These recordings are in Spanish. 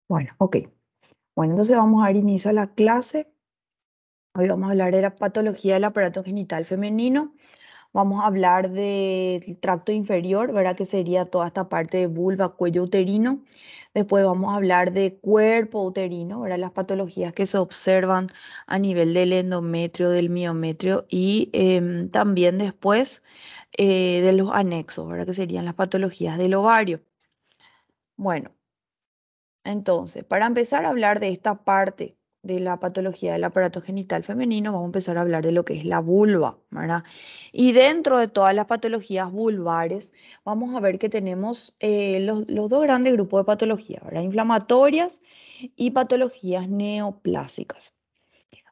Bueno, ok. Bueno, entonces vamos a dar inicio a la clase. Hoy vamos a hablar de la patología del aparato genital femenino. Vamos a hablar del tracto inferior, ¿verdad? Que sería toda esta parte de vulva, cuello uterino. Después vamos a hablar de cuerpo uterino, ¿verdad? Las patologías que se observan a nivel del endometrio, del miometrio y también después de los anexos, ¿verdad? Que serían las patologías del ovario. Bueno. Entonces, para empezar a hablar de esta parte de la patología del aparato genital femenino, vamos a empezar a hablar de lo que es la vulva, ¿verdad? Y dentro de todas las patologías vulvares, vamos a ver que tenemos los dos grandes grupos de patologías, ¿verdad? Inflamatorias y patologías neoplásicas.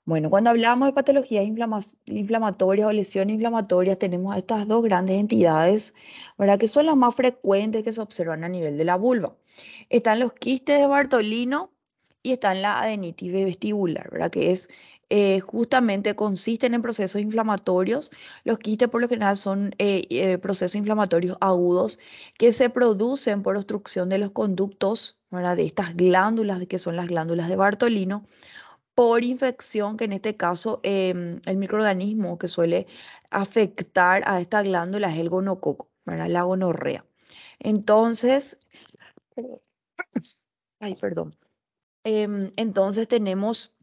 Bueno, cuando hablamos de patologías inflamatorias o lesiones inflamatorias, tenemos estas dos grandes entidades, ¿verdad? Que son las más frecuentes que se observan a nivel de la vulva. Están los quistes de Bartolino y están la adenitis vestibular, ¿verdad? Que es justamente consisten en procesos inflamatorios. Los quistes por lo general son procesos inflamatorios agudos que se producen por obstrucción de los conductos, ¿verdad? De estas glándulas, que son las glándulas de Bartolino por infección, que en este caso el microorganismo que suele afectar a esta glándula es el gonococo, ¿verdad? La gonorrea. Entonces, ay, perdón. Entonces tenemos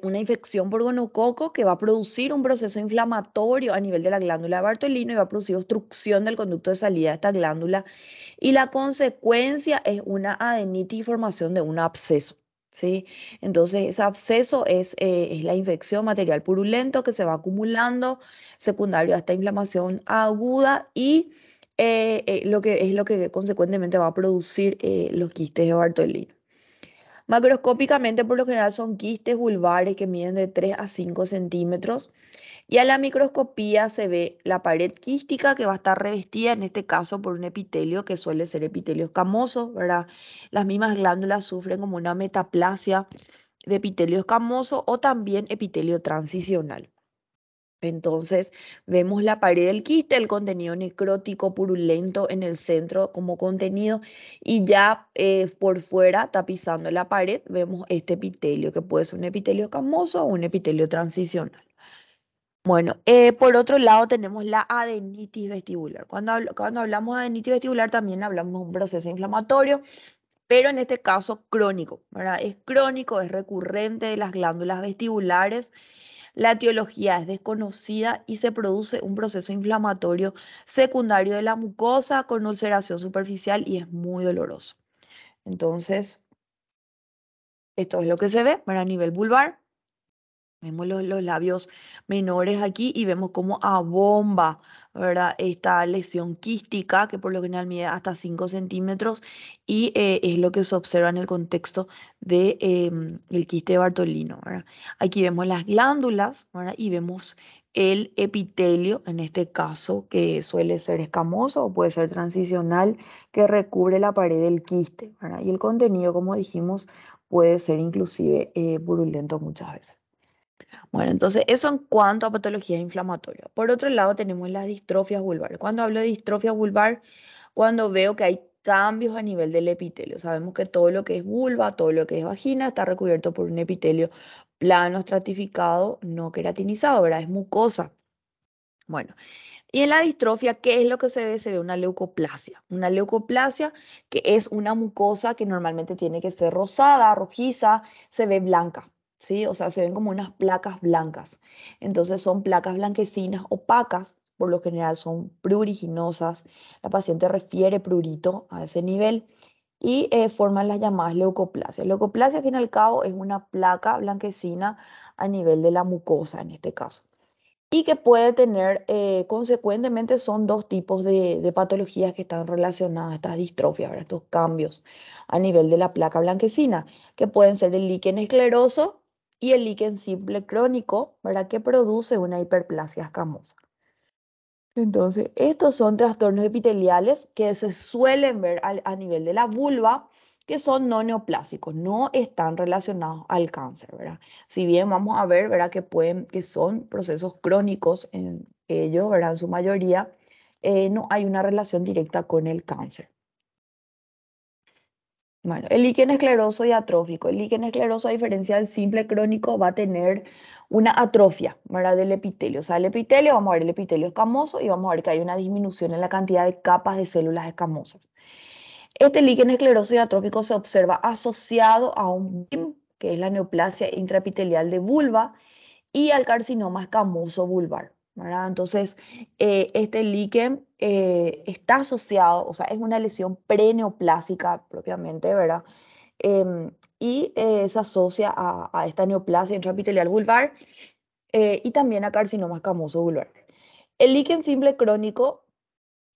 una infección por gonococo que va a producir un proceso inflamatorio a nivel de la glándula de Bartolino y va a producir obstrucción del conducto de salida de esta glándula y la consecuencia es una adenitis y formación de un absceso, ¿sí? Entonces, ese absceso es la infección material purulento que se va acumulando, secundario a esta inflamación aguda y lo que es lo que consecuentemente va a producir los quistes de Bartolino. Macroscópicamente, por lo general, son quistes vulvares que miden de 3 a 5 centímetros y a la microscopía se ve la pared quística que va a estar revestida, en este caso, por un epitelio que suele ser epitelio escamoso, ¿verdad? Las mismas glándulas sufren como una metaplasia de epitelio escamoso o también epitelio transicional. Entonces vemos la pared del quiste, el contenido necrótico purulento en el centro como contenido y ya por fuera, tapizando la pared, vemos este epitelio que puede ser un epitelio escamoso o un epitelio transicional. Bueno, por otro lado tenemos la adenitis vestibular. Cuando hablamos de adenitis vestibular también hablamos de un proceso inflamatorio, pero en este caso crónico, ¿verdad? Es crónico, es recurrente de las glándulas vestibulares. La etiología es desconocida y se produce un proceso inflamatorio secundario de la mucosa con ulceración superficial y es muy doloroso. Entonces, esto es lo que se ve, ¿verdad? A nivel vulvar. Vemos los labios menores aquí y vemos cómo abomba, ¿verdad? Esta lesión quística que por lo general mide hasta 5 centímetros y es lo que se observa en el contexto de, el quiste de Bartolino, ¿verdad? Aquí vemos las glándulas, ¿verdad? Y vemos el epitelio, en este caso, que suele ser escamoso o puede ser transicional, que recubre la pared del quiste, ¿verdad? Y el contenido, como dijimos, puede ser inclusive purulento muchas veces. Bueno, entonces eso en cuanto a patologías inflamatorias. Por otro lado, tenemos las distrofias vulvares. Cuando hablo de distrofia vulvar, cuando veo que hay cambios a nivel del epitelio. Sabemos que todo lo que es vulva, todo lo que es vagina, está recubierto por un epitelio plano, estratificado, no queratinizado, ¿verdad? Es mucosa. Bueno, y en la distrofia, ¿qué es lo que se ve? Se ve una leucoplasia. Una leucoplasia que es una mucosa que normalmente tiene que ser rosada, rojiza, se ve blanca, ¿sí? O sea, se ven como unas placas blancas. Entonces son placas blanquecinas opacas, por lo general son pruriginosas. La paciente refiere prurito a ese nivel y forman las llamadas leucoplasias. Leucoplasia, al fin y al cabo, es una placa blanquecina a nivel de la mucosa en este caso y que puede tener, consecuentemente, son dos tipos de patologías que están relacionadas a estas distrofias, ¿verdad? Estos cambios a nivel de la placa blanquecina, que pueden ser el líquen escleroso y el líquen simple crónico, ¿verdad? Que produce una hiperplasia escamosa. Entonces, estos son trastornos epiteliales que se suelen ver a nivel de la vulva, que son no neoplásicos, no están relacionados al cáncer, ¿verdad? Si bien vamos a ver, ¿verdad? Que son procesos crónicos en ellos, ¿verdad? En su mayoría, no hay una relación directa con el cáncer. Bueno, el líquen escleroso y atrófico. El líquen escleroso, a diferencia del simple crónico, va a tener una atrofia, ¿verdad? Del epitelio. O sea, el epitelio, vamos a ver el epitelio escamoso y vamos a ver que hay una disminución en la cantidad de capas de células escamosas. Este líquen escleroso y atrófico se observa asociado a un BIM, que es la neoplasia intraepitelial de vulva, y al carcinoma escamoso vulvar, ¿verdad? Entonces, este líquen está asociado, o sea, es una lesión preneoplásica propiamente, ¿verdad? Se asocia a esta neoplasia intraepitelial vulvar y también a carcinoma escamoso vulvar. El líquen simple crónico,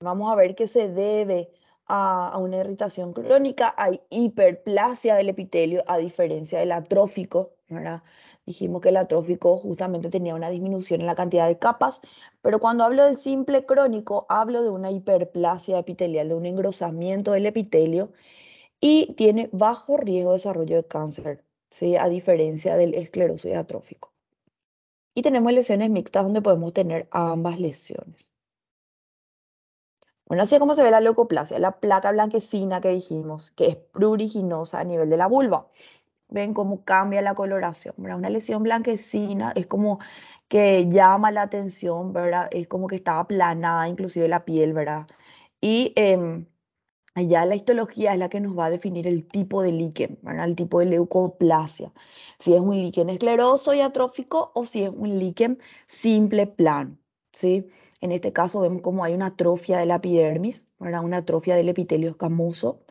vamos a ver que se debe a una irritación crónica, hay hiperplasia del epitelio a diferencia del atrófico, ¿verdad? Dijimos que el atrófico justamente tenía una disminución en la cantidad de capas, pero cuando hablo del simple crónico, hablo de una hiperplasia epitelial, de un engrosamiento del epitelio y tiene bajo riesgo de desarrollo de cáncer, ¿sí? A diferencia del esclerosis atrófico. Y tenemos lesiones mixtas donde podemos tener ambas lesiones. Bueno, así es como se ve la leucoplasia, la placa blanquecina que dijimos, que es pruriginosa a nivel de la vulva. Ven cómo cambia la coloración, ¿verdad? Una lesión blanquecina es como que llama la atención, ¿verdad? Es como que está aplanada inclusive la piel, ¿verdad? Y allá la histología es la que nos va a definir el tipo de líquen, ¿verdad? El tipo de leucoplasia. Si es un líquen escleroso y atrófico o si es un líquen simple plano, ¿sí? En este caso vemos como hay una atrofia de la epidermis, ¿verdad? Una atrofia del epitelio escamoso.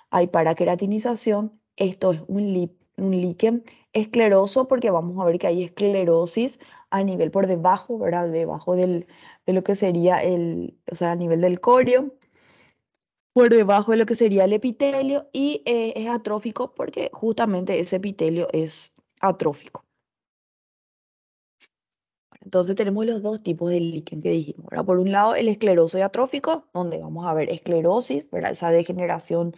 Hay paraqueratinización. Esto es un líquen escleroso porque vamos a ver que hay esclerosis a nivel por debajo, ¿verdad? Debajo de lo que sería o sea, a nivel del corio por debajo de lo que sería el epitelio y es atrófico porque justamente ese epitelio es atrófico. Entonces tenemos los dos tipos de líquen que dijimos, ¿verdad? Por un lado el escleroso y atrófico, donde vamos a ver esclerosis, ¿verdad? Esa degeneración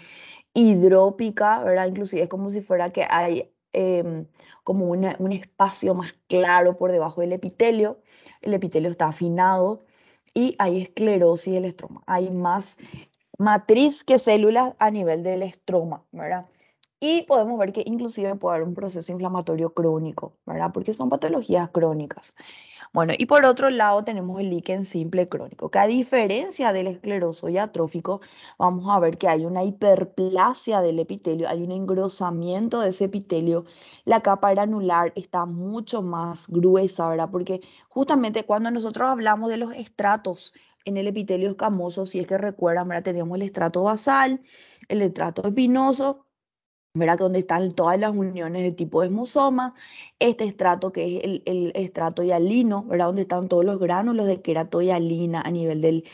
hidrópica, ¿verdad? Inclusive es como si fuera que hay como un espacio más claro por debajo del epitelio. El epitelio está afinado y hay esclerosis del estroma. Hay más matriz que células a nivel del estroma, ¿verdad? Y podemos ver que inclusive puede haber un proceso inflamatorio crónico, ¿verdad? Porque son patologías crónicas. Bueno, y por otro lado tenemos el líquen simple crónico, que a diferencia del escleroso y atrófico, vamos a ver que hay una hiperplasia del epitelio, hay un engrosamiento de ese epitelio, la capa granular está mucho más gruesa, ¿verdad? Porque justamente cuando nosotros hablamos de los estratos en el epitelio escamoso, si es que recuerdan, ¿verdad? Tenemos el estrato basal, el estrato espinoso, ¿verdad? Donde están todas las uniones de tipo desmosoma, este estrato que es el estrato hialino, ¿verdad? Donde están todos los gránulos de queratohialina a nivel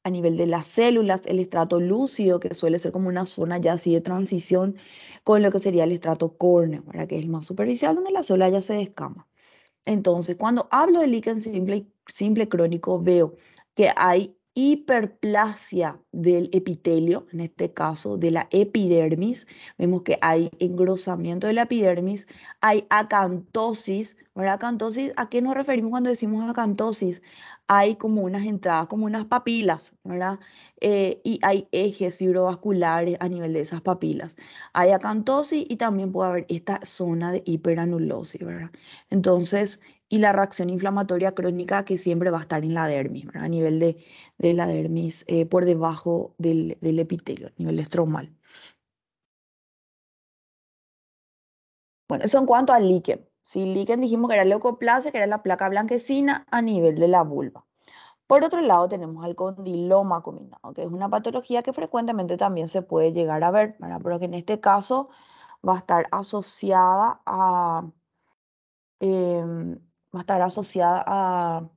a nivel de las células, el estrato lúcido, que suele ser como una zona ya así de transición con lo que sería el estrato córneo, ¿verdad? Que es el más superficial, donde la célula ya se descama. Entonces, cuando hablo de líquen simple crónico, veo que hay hiperplasia del epitelio, en este caso de la epidermis. Vemos que hay engrosamiento de la epidermis, hay acantosis, ¿verdad? Acantosis, ¿a qué nos referimos cuando decimos acantosis? Hay como unas entradas, como unas papilas, ¿verdad? Y hay ejes fibrovasculares a nivel de esas papilas. Hay acantosis y también puede haber esta zona de hiperanulosis, ¿verdad? Entonces, y la reacción inflamatoria crónica que siempre va a estar en la dermis, ¿verdad? A nivel de la dermis, por debajo del epitelio, a nivel estromal. Bueno, eso en cuanto al líquen. Si líquen dijimos que era leucoplasia, que era la placa blanquecina a nivel de la vulva. Por otro lado, tenemos al condiloma combinado, que es una patología que frecuentemente también se puede llegar a ver, ¿verdad? Pero que en este caso va a estar asociada va a estar asociada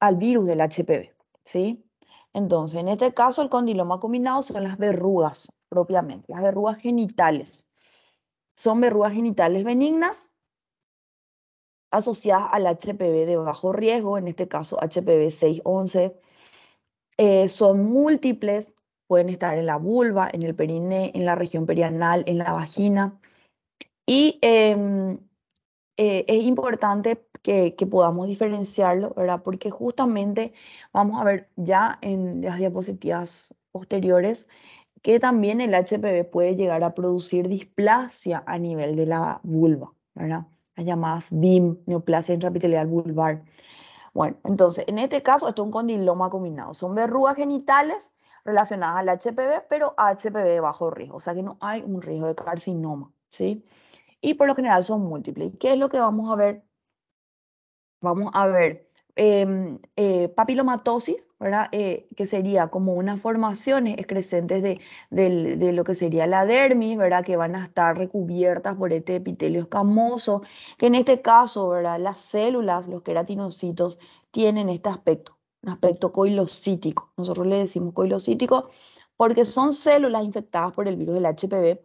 al virus del HPV, ¿sí? Entonces, en este caso, el condiloma combinado son las verrugas propiamente, las verrugas genitales. Son verrugas genitales benignas asociadas al HPV de bajo riesgo, en este caso HPV 611. Son múltiples, pueden estar en la vulva, en el periné, en la región perianal, en la vagina. Y es importante que podamos diferenciarlo, ¿verdad? Porque justamente vamos a ver ya en las diapositivas posteriores que también el HPV puede llegar a producir displasia a nivel de la vulva, ¿verdad? Las llamadas BIM, neoplasia intraepitelial vulvar. Bueno, entonces, en este caso, esto es un condiloma combinado. Son verrugas genitales relacionadas al HPV, pero HPV de bajo riesgo, o sea que no hay un riesgo de carcinoma, ¿sí? Y por lo general son múltiples. ¿Qué es lo que vamos a ver? Vamos a ver papilomatosis, ¿verdad? Que sería como unas formaciones excrescentes de lo que sería la dermis, ¿verdad? Que van a estar recubiertas por este epitelio escamoso, que en este caso, ¿verdad? Las células, los queratinocitos, tienen este aspecto, un aspecto coilocítico. Nosotros le decimos coilocítico porque son células infectadas por el virus del HPV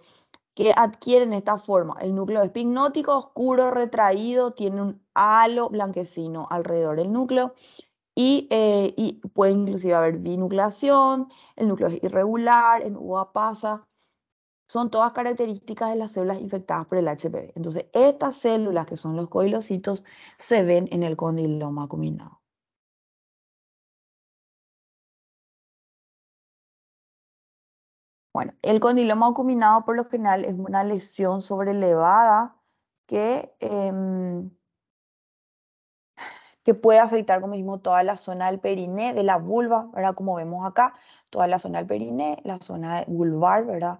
que adquieren esta forma. El núcleo es pignótico, oscuro, retraído, tiene un halo blanquecino alrededor del núcleo y puede inclusive haber binucleación, el núcleo es irregular, en uva pasa. Son todas características de las células infectadas por el HPV. Entonces, estas células, que son los coilocitos, se ven en el condiloma acuminado. Bueno, el condiloma acuminado por lo general es una lesión sobrelevada que que puede afectar, como mismo, toda la zona del periné, de la vulva, ¿verdad? Como vemos acá, toda la zona del periné, la zona vulvar, ¿verdad?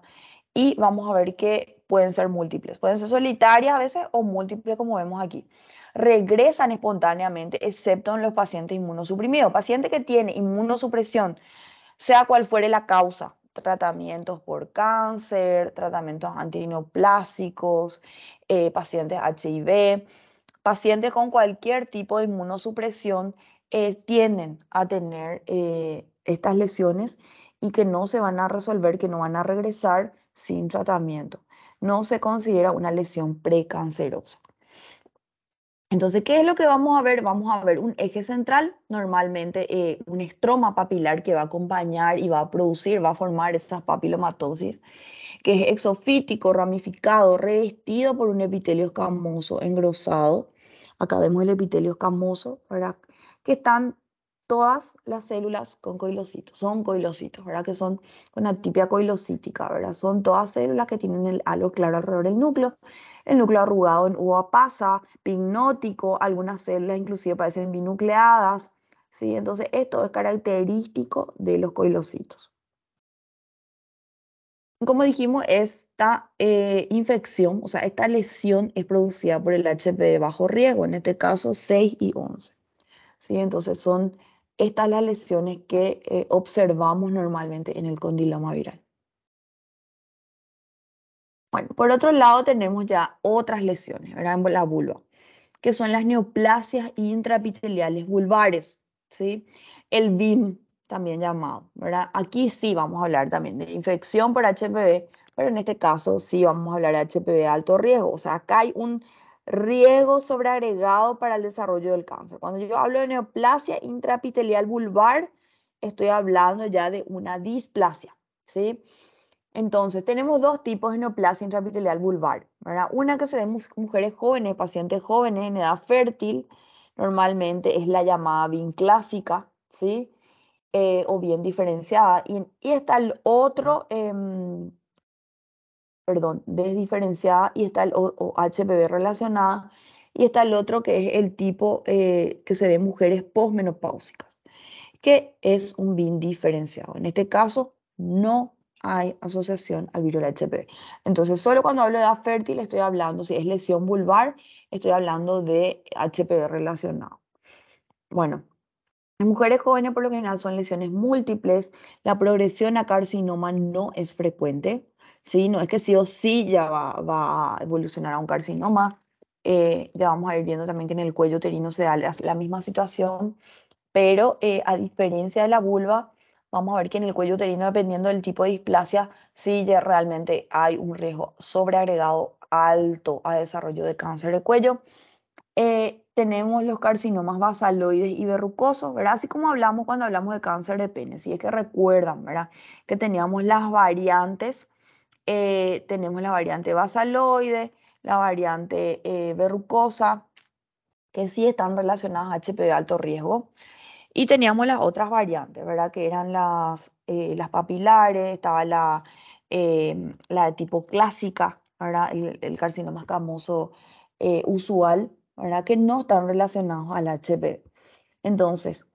Y vamos a ver que pueden ser múltiples. Pueden ser solitarias a veces o múltiples, como vemos aquí. Regresan espontáneamente, excepto en los pacientes inmunosuprimidos. Paciente que tiene inmunosupresión, sea cual fuere la causa, tratamientos por cáncer, tratamientos antineoplásicos, pacientes HIV, pacientes con cualquier tipo de inmunosupresión tienden a tener estas lesiones y que no se van a resolver, que no van a regresar sin tratamiento. No se considera una lesión precancerosa. Entonces, ¿qué es lo que vamos a ver? Vamos a ver un eje central, normalmente un estroma papilar que va a acompañar y va a producir, va a formar esas papilomatosis, que es exofítico, ramificado, revestido por un epitelio escamoso engrosado. Acá vemos el epitelio escamoso, ¿verdad? Que están todas las células con coilocitos, son coilocitos, ¿verdad? Que son una tipia coilocítica, ¿verdad? Son todas células que tienen el halo claro alrededor del núcleo. El núcleo arrugado en uva pasa, pignótico, algunas células inclusive parecen binucleadas, ¿sí? Entonces esto es característico de los coilocitos. Como dijimos, esta infección, o sea, esta lesión es producida por el HP de bajo riesgo, en este caso 6 y 11. ¿Sí? Entonces son estas las lesiones que observamos normalmente en el condiloma viral. Bueno, por otro lado tenemos ya otras lesiones, ¿verdad? En la vulva, que son las neoplasias intraepiteliales vulvares, ¿sí? El BIM, también llamado, ¿verdad? Aquí sí vamos a hablar también de infección por HPV, pero en este caso sí vamos a hablar de HPV de alto riesgo. O sea, acá hay un riesgo sobreagregado para el desarrollo del cáncer. Cuando yo hablo de neoplasia intraepitelial vulvar, estoy hablando ya de una displasia, ¿sí? Entonces, tenemos dos tipos de neoplasia intraepitelial vulvar, ¿verdad? Una que se ve en mujeres jóvenes, pacientes jóvenes en edad fértil, normalmente es la llamada BIN clásica, ¿sí? O bien diferenciada. Y está el otro, perdón, desdiferenciada, y está el o HPV relacionada, y está el otro que es el tipo que se ve en mujeres posmenopáusicas, que es un BIN diferenciado. En este caso, no hay asociación al virus del HPV. Entonces, solo cuando hablo de edad fértil estoy hablando, si es lesión vulvar, estoy hablando de HPV relacionado. Bueno, en mujeres jóvenes por lo general son lesiones múltiples. La progresión a carcinoma no es frecuente, ¿sí? No es que sí o sí ya va a evolucionar a un carcinoma. Ya vamos a ir viendo también que en el cuello uterino se da la misma situación, pero a diferencia de la vulva, vamos a ver que en el cuello uterino, dependiendo del tipo de displasia, sí ya realmente hay un riesgo sobreagregado alto a desarrollo de cáncer de cuello. Tenemos los carcinomas basaloides y verrucosos, ¿verdad? Así como hablamos cuando hablamos de cáncer de pene, si es que recuerdan, ¿verdad? Que teníamos las variantes, tenemos la variante basaloide, la variante verrucosa, que sí están relacionadas a HPV alto riesgo. Y teníamos las otras variantes, ¿verdad? Que eran las papilares, estaba la de tipo clásica, ¿verdad? El carcinoma escamoso usual, ¿verdad? Que no están relacionados al HPV. Entonces,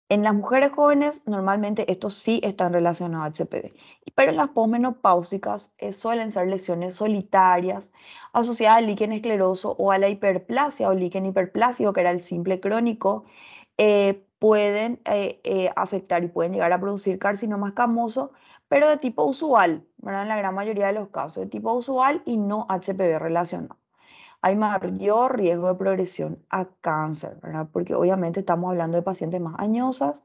en las mujeres jóvenes, normalmente estos sí están relacionados al HPV, pero en las posmenopáusicas suelen ser lesiones solitarias asociadas al líquen escleroso o a la hiperplasia o líquen hiperplásico, que era el simple crónico, pueden afectar y pueden llegar a producir carcinoma escamoso, pero de tipo usual, ¿verdad? En la gran mayoría de los casos, de tipo usual y no HPV relacionado. Hay mayor riesgo de progresión a cáncer, ¿verdad? Porque obviamente estamos hablando de pacientes más añosas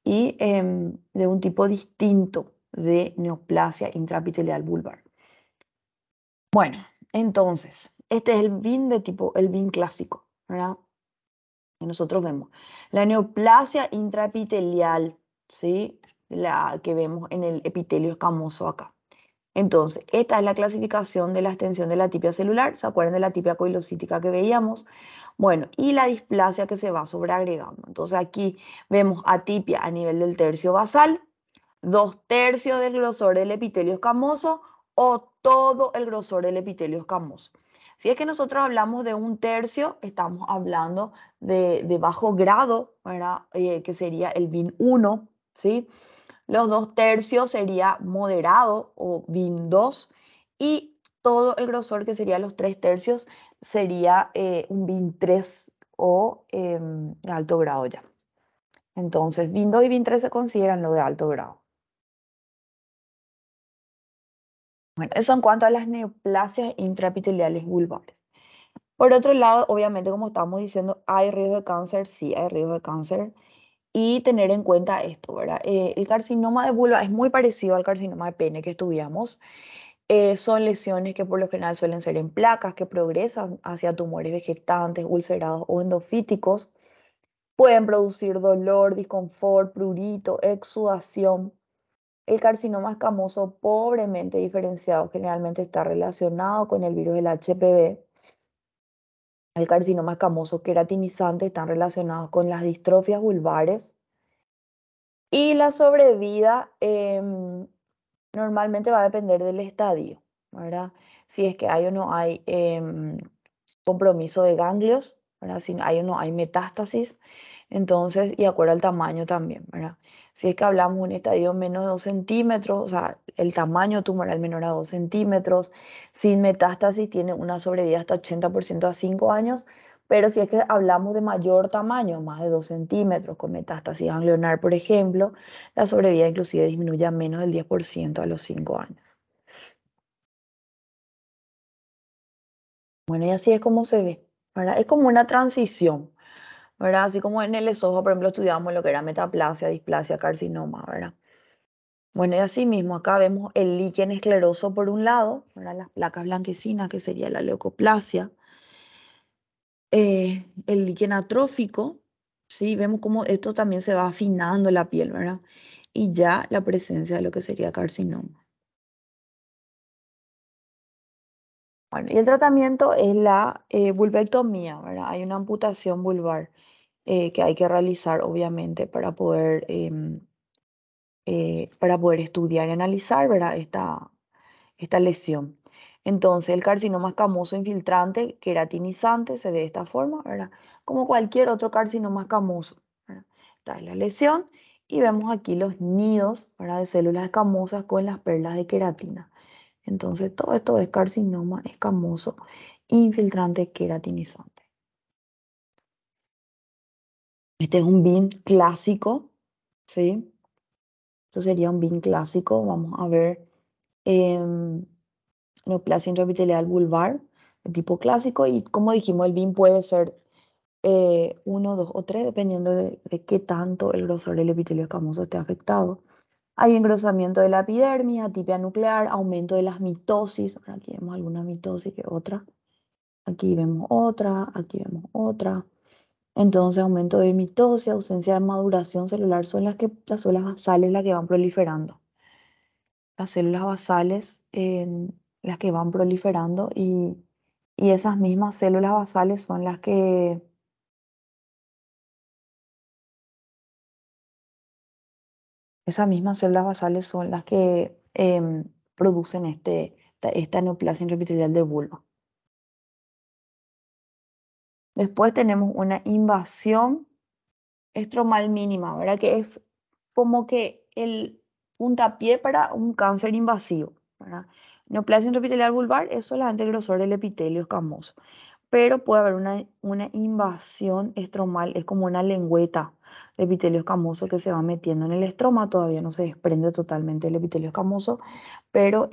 y de un tipo distinto de neoplasia intraepitelial vulvar. Bueno, entonces, este es el BIN de tipo, el BIN clásico, ¿verdad? Que nosotros vemos. La neoplasia intraepitelial, ¿sí? La que vemos en el epitelio escamoso acá. Entonces, esta es la clasificación de la extensión de la tipia celular. ¿Se acuerdan de la tipia coilocítica que veíamos? Bueno, y la displasia que se va sobreagregando. Entonces, aquí vemos atipia a nivel del tercio basal, 2/3 del grosor del epitelio escamoso o todo el grosor del epitelio escamoso. Si es que nosotros hablamos de 1/3, estamos hablando de bajo grado, ¿verdad? Que sería el BIN 1, ¿sí? Los 2/3 sería moderado o BIN 2 y todo el grosor que sería los 3/3 sería un BIN 3 o alto grado ya. Entonces, BIN 2 y BIN 3 se consideran lo de alto grado. Bueno, eso en cuanto a las neoplasias intraepiteliales vulvares. Por otro lado, obviamente, como estamos diciendo, hay riesgo de cáncer, sí hay riesgo de cáncer. Y tener en cuenta esto, ¿verdad? El carcinoma de vulva es muy parecido al carcinoma de pene que estudiamos. Son lesiones que por lo general suelen ser en placas que progresan hacia tumores vegetantes, ulcerados o endofíticos. Pueden producir dolor, disconfort, prurito, exudación. El carcinoma escamoso pobremente diferenciado generalmente está relacionado con el virus del HPV. El carcinoma escamoso queratinizante están relacionados con las distrofias vulvares. Y la sobrevida normalmente va a depender del estadio, ¿verdad? Si es que hay o no hay compromiso de ganglios, ¿verdad? Si hay o no hay metástasis, entonces, y acuerdo al tamaño también, ¿verdad? Si es que hablamos de un estadio menos de 2 centímetros, o sea, el tamaño tumoral menor a 2 centímetros, sin metástasis tiene una sobrevida hasta 80% a 5 años, pero si es que hablamos de mayor tamaño, más de 2 centímetros, con metástasis ganglionar, por ejemplo, la sobrevida inclusive disminuye a menos del 10% a los 5 años. Bueno, y así es como se ve, ¿verdad? Es como una transición, ¿verdad? Así como en el esófago, por ejemplo, estudiamos lo que era metaplasia, displasia, carcinoma, ¿verdad? Bueno, y así mismo acá vemos el líquen escleroso por un lado, ¿verdad? Las placas blanquecinas, que sería la leucoplasia, el líquen atrófico, ¿sí? Vemos cómo esto también se va afinando la piel, ¿verdad? Y ya la presencia de lo que sería carcinoma. Bueno, y el tratamiento es la vulvectomía, ¿verdad? Hay una amputación vulvar que hay que realizar, obviamente, para poder estudiar y analizar, ¿verdad? Esta lesión. Entonces, el carcinoma escamoso infiltrante queratinizante se ve de esta forma, ¿verdad? Como cualquier otro carcinoma escamoso, ¿verdad? Esta es la lesión y vemos aquí los nidos, ¿verdad? De células escamosas con las perlas de queratina. Entonces, todo esto es carcinoma escamoso infiltrante queratinizante. Este es un BIM clásico, ¿sí? Esto sería un BIM clásico. Vamos a ver neoplasia intraepitelial vulvar de tipo clásico. Y como dijimos, el BIM puede ser 1, 2 o 3, dependiendo de qué tanto el grosor del epitelio escamoso esté afectado. Hay engrosamiento de la epidermis, atipia nuclear, aumento de las mitosis. Ahora aquí vemos alguna mitosis que otra. Aquí vemos otra, aquí vemos otra. Entonces, aumento de mitosis, ausencia de maduración celular son las células basales las que van proliferando. Las células basales las que van proliferando y esas mismas células basales son las que Esas mismas células basales son las que producen esta neoplasia intraepitelial de vulva. Después tenemos una invasión estromal mínima, ¿verdad? Que es como que el puntapié para un cáncer invasivo, ¿verdad? Neoplasia intraepitelial vulvar es solamente el grosor del epitelio escamoso, pero puede haber una invasión estromal, es como una lengüeta de epitelio escamoso que se va metiendo en el estroma, todavía no se desprende totalmente el epitelio escamoso, pero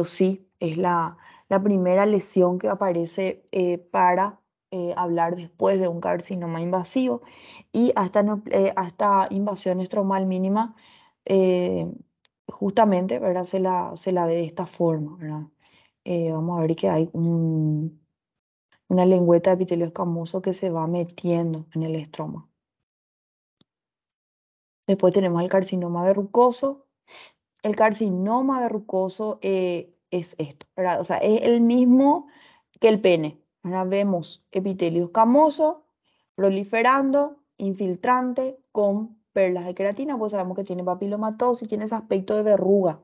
sí es la primera lesión que aparece para hablar después de un carcinoma invasivo y a esta invasión estromal mínima eh, justamente, ¿verdad? Se la ve de esta forma, ¿verdad? Vamos a ver que hay una lengüeta de epitelio escamoso que se va metiendo en el estroma. Después tenemos el carcinoma verrucoso. El carcinoma verrucoso es esto, ¿verdad? O sea, es el mismo que el pene. Ahora vemos epitelio escamoso proliferando, infiltrante con perlas de queratina, pues sabemos que tiene papilomatosis, tiene ese aspecto de verruga,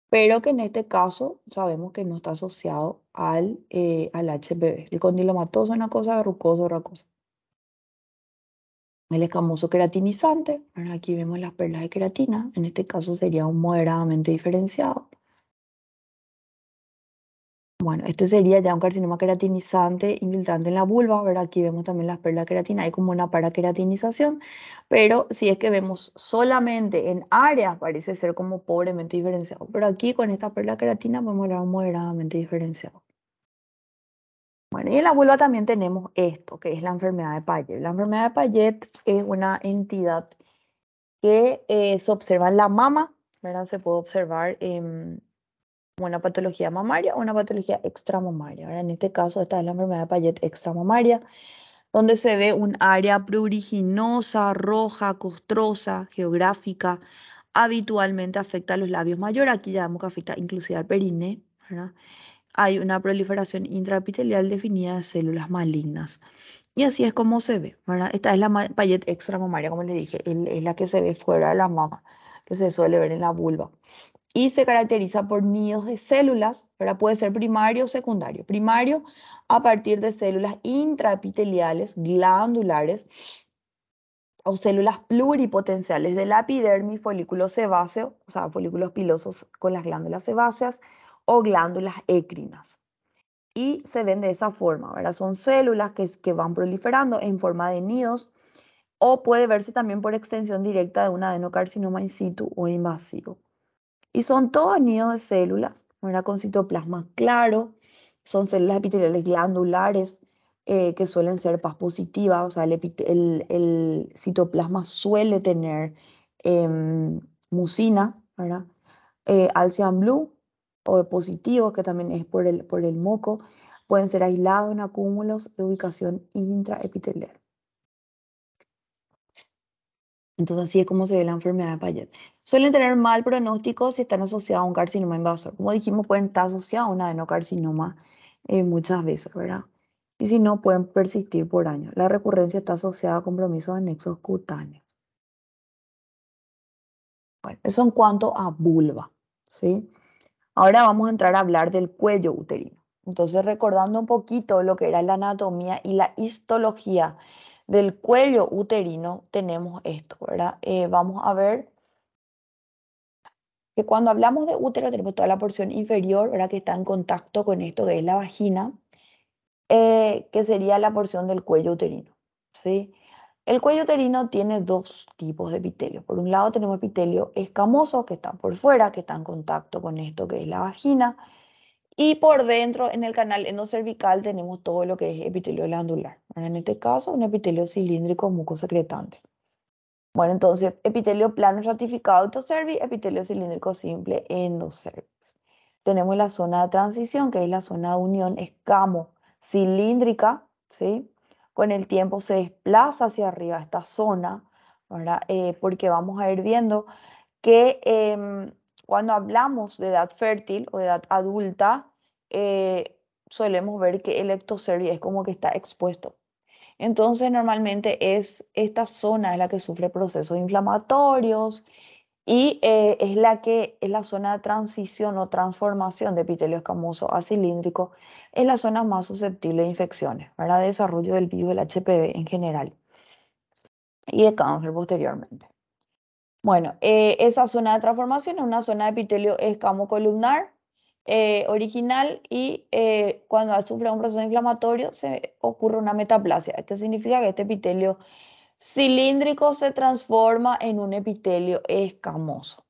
pero que en este caso sabemos que no está asociado al HPV. El condilomatoso es una cosa, verrucoso es otra cosa. El escamoso queratinizante, ahora aquí vemos las perlas de queratina, en este caso sería un moderadamente diferenciado. Bueno, este sería ya un carcinoma queratinizante infiltrante en la vulva, ¿verdad? Aquí vemos también las perlas de queratina, hay como una paraqueratinización, pero si es que vemos solamente en áreas, parece ser como pobremente diferenciado, pero aquí con esta perla de queratina podemos hablar un moderadamente diferenciado. Bueno, y en la vulva también tenemos esto, que es la enfermedad de Payet. La enfermedad de Payet es una entidad que se observa en la mama, ¿verdad? Se puede observar en una patología mamaria o una patología extramamaria. Ahora, en este caso, esta es la enfermedad de Payet extramamaria, donde se ve un área pruriginosa, roja, costrosa, geográfica. Habitualmente afecta a los labios mayores. Aquí ya vemos que afecta inclusive al periné, ¿verdad? Hay una proliferación intraepitelial definida de células malignas. Y así es como se ve, ¿verdad? Esta es la Payet extramamaria, como les dije, es la que se ve fuera de la mama, que se suele ver en la vulva y se caracteriza por nidos de células, ¿verdad? Puede ser primario o secundario. Primario a partir de células intraepiteliales, glandulares o células pluripotenciales de la epidermis, folículo sebáceo, o sea, folículos pilosos con las glándulas sebáceas o glándulas écrinas. Y se ven de esa forma, ¿verdad? Son células que van proliferando en forma de nidos o puede verse también por extensión directa de un adenocarcinoma in situ o invasivo. Y son todos nidos de células, ¿verdad? Con citoplasma claro, son células epiteliales glandulares que suelen ser paz positivas, o sea, el citoplasma suele tener mucina, ¿verdad? Alcian blue o positivo, que también es por el moco, pueden ser aislados en acúmulos de ubicación intraepitelial. Entonces así es como se ve la enfermedad de Payet. Suelen tener mal pronóstico si están asociados a un carcinoma invasor. Como dijimos, pueden estar asociados a un adenocarcinoma muchas veces, ¿verdad? Y si no, pueden persistir por años. La recurrencia está asociada a compromisos anexos cutáneos. Bueno, eso en cuanto a vulva, ¿sí? Ahora vamos a entrar a hablar del cuello uterino. Entonces, recordando un poquito lo que era la anatomía y la histología del cuello uterino, tenemos esto, ¿verdad? Vamos a ver que cuando hablamos de útero tenemos toda la porción inferior, ¿verdad? Que está en contacto con esto que es la vagina, que sería la porción del cuello uterino, ¿sí? El cuello uterino tiene dos tipos de epitelio. Por un lado tenemos epitelio escamoso, que está por fuera, que está en contacto con esto que es la vagina, y por dentro, en el canal endocervical, tenemos todo lo que es epitelio glandular. En este caso, un epitelio cilíndrico mucosecretante. Bueno, entonces, epitelio plano estratificado autocervix, epitelio cilíndrico simple endocervix. Tenemos la zona de transición, que es la zona de unión escamo-cilíndrica, ¿sí? Con el tiempo se desplaza hacia arriba esta zona, ¿verdad? Porque vamos a ir viendo que cuando hablamos de edad fértil o de edad adulta, solemos ver que el ectocervix es como que está expuesto. Entonces, normalmente es esta zona es la que sufre procesos inflamatorios y es la zona de transición o transformación de epitelio escamoso a cilíndrico, es la zona más susceptible de infecciones, para desarrollo del virus del HPV en general y de cáncer posteriormente. Bueno, esa zona de transformación es una zona de epitelio escamocolumnar original y cuando sufre un proceso inflamatorio se ocurre una metaplasia, que significa que este epitelio cilíndrico se transforma en un epitelio escamoso.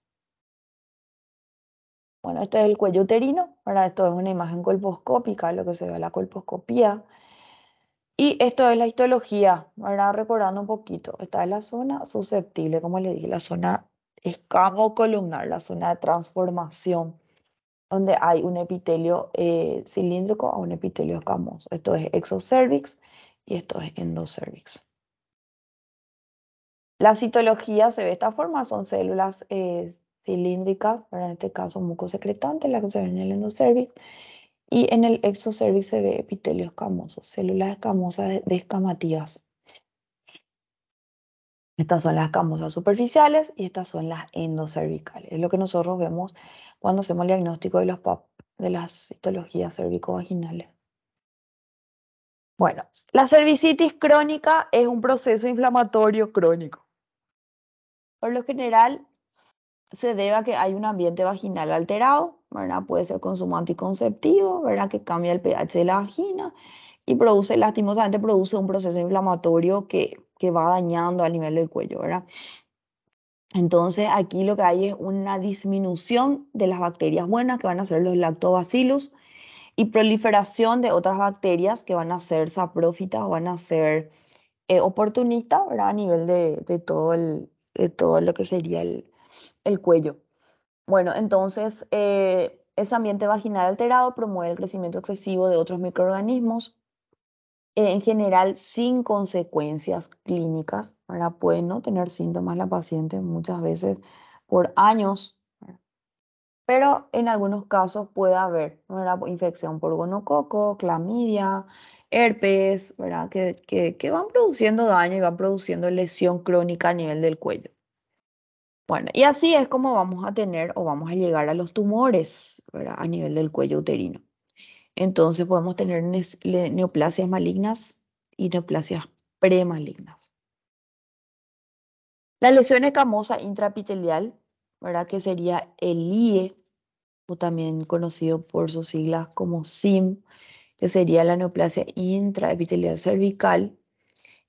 Bueno, este es el cuello uterino. Ahora esto es una imagen colposcópica, lo que se ve en la colposcopía. Y esto es la histología, ahora recordando un poquito. Esta es la zona susceptible, como le dije, la zona escamocolumnar, la zona de transformación, donde hay un epitelio cilíndrico a un epitelio escamoso. Esto es exocervix y esto es endocervix. La citología se ve de esta forma, son células cilíndricas, pero en este caso mucosecretantes, las que se ven en el endocervix, y en el exocervix se ve epitelio escamoso, células escamosas descamativas. Estas son las escamosas superficiales y estas son las endocervicales. Es lo que nosotros vemos cuando hacemos el diagnóstico de los PAP, de las citologías cervicovaginales. Bueno, la cervicitis crónica es un proceso inflamatorio crónico. Por lo general, se debe a que hay un ambiente vaginal alterado, ¿verdad? Puede ser consumo anticonceptivo, ¿verdad? Que cambia el pH de la vagina y produce, lastimosamente, produce un proceso inflamatorio que va dañando al nivel del cuello, ¿verdad? Entonces, aquí lo que hay es una disminución de las bacterias buenas, que van a ser los lactobacillus, y proliferación de otras bacterias que van a ser saprófitas o van a ser oportunistas, ¿verdad? A nivel de todo lo que sería el cuello. Bueno, entonces, ese ambiente vaginal alterado promueve el crecimiento excesivo de otros microorganismos, en general sin consecuencias clínicas, ¿verdad? Puede no tener síntomas la paciente muchas veces por años, ¿verdad? Pero en algunos casos puede haber, ¿verdad? Infección por gonococo, clamidia, herpes, ¿verdad? Que van produciendo daño y van produciendo lesión crónica a nivel del cuello. Bueno, y así es como vamos a tener o vamos a llegar a los tumores, ¿verdad? A nivel del cuello uterino. Entonces podemos tener neoplasias malignas y neoplasias premalignas. La lesión escamosa intraepitelial, ¿verdad? Que sería el IE, o también conocido por sus siglas como SIM, que sería la neoplasia intraepitelial cervical,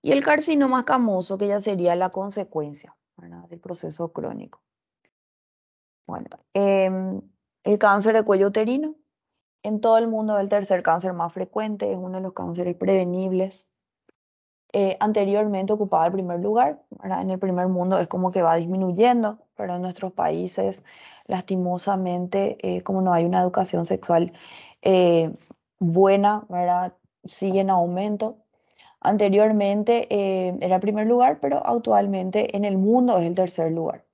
y el carcinoma escamoso, que ya sería la consecuencia, ¿verdad? Del proceso crónico. Bueno, el cáncer de cuello uterino. En todo el mundo es el tercer cáncer más frecuente, es uno de los cánceres prevenibles. Anteriormente ocupaba el primer lugar, ¿verdad? En el primer mundo es como que va disminuyendo, pero en nuestros países, lastimosamente, como no hay una educación sexual eh, buena, ¿verdad? Sigue en aumento. Anteriormente era el primer lugar, pero actualmente en el mundo es el tercer lugar.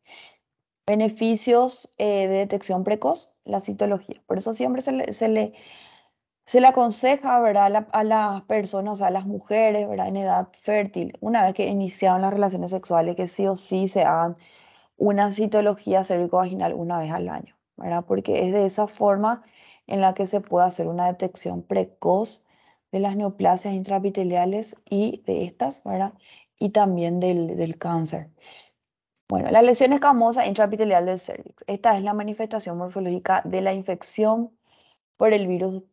Beneficios de detección precoz, la citología. Por eso siempre se le aconseja, ¿verdad? A las personas, o sea, a las mujeres, ¿verdad? En edad fértil, una vez que iniciaron las relaciones sexuales, que sí o sí se hagan una citología cérvico-vaginal una vez al año, ¿verdad? Porque es de esa forma en la que se puede hacer una detección precoz de las neoplasias intraepiteliales y de estas, ¿verdad? Y también del cáncer. Bueno, la lesión escamosa intraepitelial del cervix. Esta es la manifestación morfológica de la infección por el virus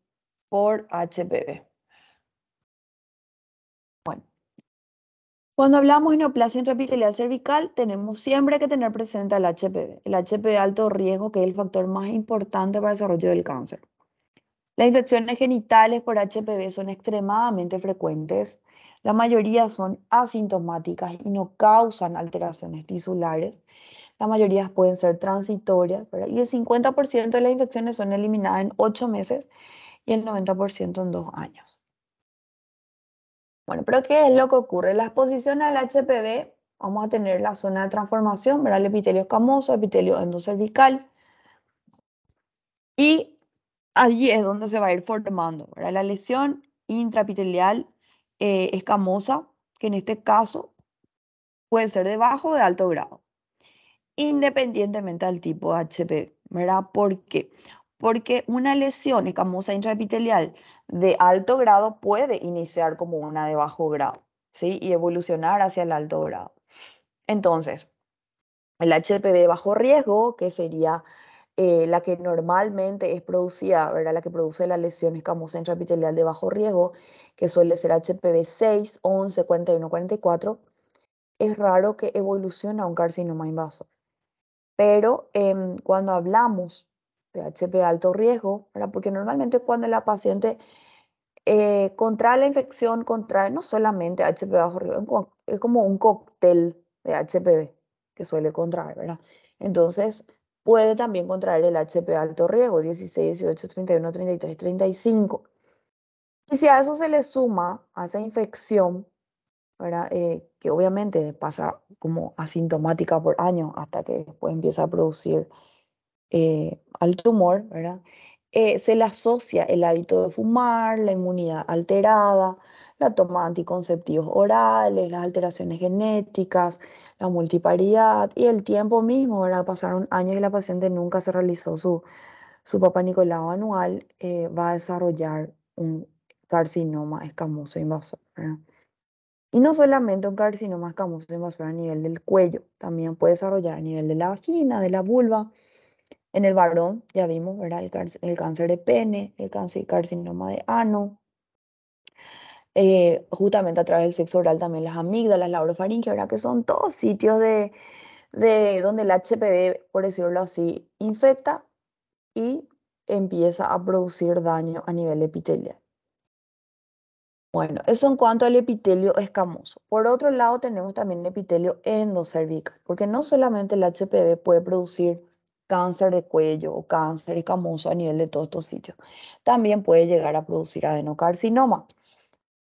por HPV. Bueno, cuando hablamos de neoplasia intraepitelial cervical, tenemos siempre que tener presente el HPV. El HPV de alto riesgo, que es el factor más importante para el desarrollo del cáncer. Las infecciones genitales por HPV son extremadamente frecuentes. La mayoría son asintomáticas y no causan alteraciones tisulares. La mayoría pueden ser transitorias, ¿verdad? Y el 50% de las infecciones son eliminadas en 8 meses y el 90% en 2 años. Bueno, pero ¿qué es lo que ocurre? La exposición al HPV, vamos a tener la zona de transformación, ¿verdad? El epitelio escamoso, epitelio endocervical, y allí es donde se va a ir formando, ¿verdad? La lesión intraepitelial escamosa, que en este caso puede ser de bajo o de alto grado, independientemente del tipo de HPV, ¿verdad? ¿Por qué? Porque una lesión escamosa intraepitelial de alto grado puede iniciar como una de bajo grado, ¿sí? Y evolucionar hacia el alto grado. Entonces, el HPV bajo riesgo, que sería la que normalmente es producida, ¿verdad? La que produce la lesión escamosa intraepitelial de bajo riesgo, que suele ser HPV 6, 11, 41, 44, es raro que evolucione a un carcinoma invasor. Pero cuando hablamos de HP alto riesgo, ¿verdad? Porque normalmente cuando la paciente contrae la infección, contrae no solamente HPV bajo riesgo, es como un cóctel de HPV que suele contraer, ¿verdad? Entonces, puede también contraer el HP alto riesgo, 16, 18, 31, 33, 35. Y si a eso se le suma a esa infección, ¿verdad? Que obviamente pasa como asintomática por años hasta que después empieza a producir al tumor, ¿verdad? Se le asocia el hábito de fumar, la inmunidad alterada, la toma de anticonceptivos orales, las alteraciones genéticas, la multiparidad y el tiempo mismo, ¿verdad? Pasaron años y la paciente nunca se realizó su Papá Nicolau anual, va a desarrollar un carcinoma escamoso invasor, ¿verdad? Y no solamente un carcinoma escamoso invasor a nivel del cuello, también puede desarrollar a nivel de la vagina, de la vulva. En el varón, ya vimos, ¿verdad? El cáncer de pene, el cáncer, carcinoma de ano, justamente a través del sexo oral también las amígdalas, la orofaringe, ¿verdad? Que son todos sitios de donde el HPV, por decirlo así, infecta y empieza a producir daño a nivel epitelial. Bueno, eso en cuanto al epitelio escamoso. Por otro lado, tenemos también el epitelio endocervical, porque no solamente el HPV puede producir cáncer de cuello o cáncer escamoso a nivel de todos estos sitios, también puede llegar a producir adenocarcinoma.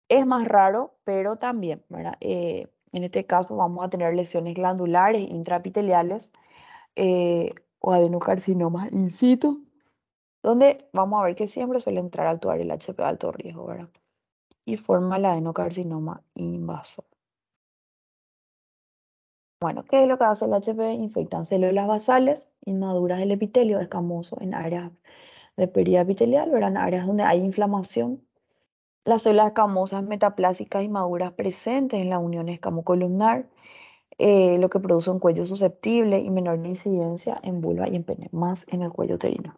Es más raro, pero también, ¿verdad? En este caso vamos a tener lesiones glandulares intraepiteliales o adenocarcinomas in situ, donde vamos a ver que siempre suele entrar a actuar el HPV de alto riesgo, ¿verdad? Y forma el adenocarcinoma invasor. Bueno, ¿qué es lo que hace el HPV? Infectan células basales inmaduras del epitelio escamoso en áreas de pérdida epitelial, ¿verdad? En áreas donde hay inflamación. Las células escamosas metaplásicas inmaduras presentes en la unión escamocolumnar, lo que produce un cuello susceptible y menor incidencia en vulva y en pene, más en el cuello uterino.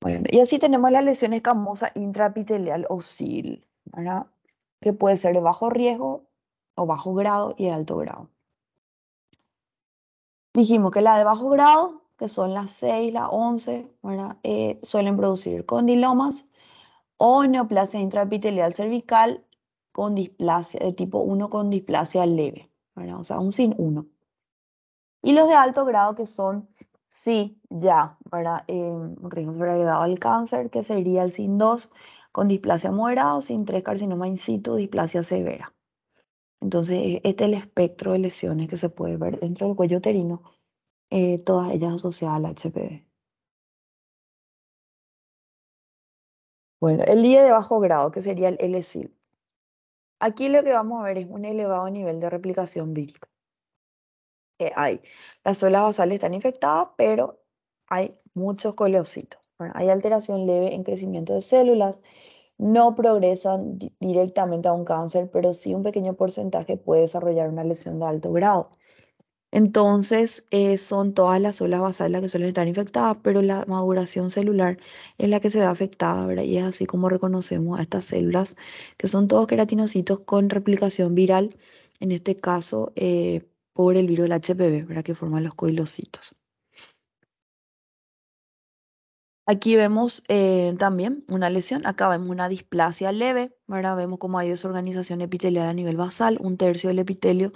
Bueno, y así tenemos la lesión escamosa intraepitelial o SIL, ¿verdad? Que puede ser de bajo riesgo o bajo grado y de alto grado. Dijimos que la de bajo grado, que son las 6, las 11, ¿verdad? Suelen producir condilomas o neoplasia intraepitelial cervical con displasia de tipo 1 con displasia leve, ¿verdad? O sea, un sin 1. Y los de alto grado que son sí, ya, ¿verdad? Riesgo sobreagregado al cáncer, que sería el sin 2 con displasia moderada, sin 3 carcinoma in situ, displasia severa. Entonces, este es el espectro de lesiones que se puede ver dentro del cuello uterino, todas ellas asociadas al HPV. Bueno, el día de bajo grado, que sería el LSIL. Aquí lo que vamos a ver es un elevado nivel de replicación vírica que hay. Las células basales están infectadas, pero hay muchos coleocitos. Bueno, hay alteración leve en crecimiento de células, no progresan directamente a un cáncer, pero sí un pequeño porcentaje puede desarrollar una lesión de alto grado. Entonces, son todas las células basales las que suelen estar infectadas, pero la maduración celular es la que se ve afectada, ¿verdad? Y es así como reconocemos a estas células, que son todos queratinocitos con replicación viral, en este caso, por el virus del HPV, ¿verdad? Que forman los coilocitos. Aquí vemos también una lesión, acá vemos una displasia leve, ¿verdad? Vemos cómo hay desorganización epitelial a nivel basal, un tercio del epitelio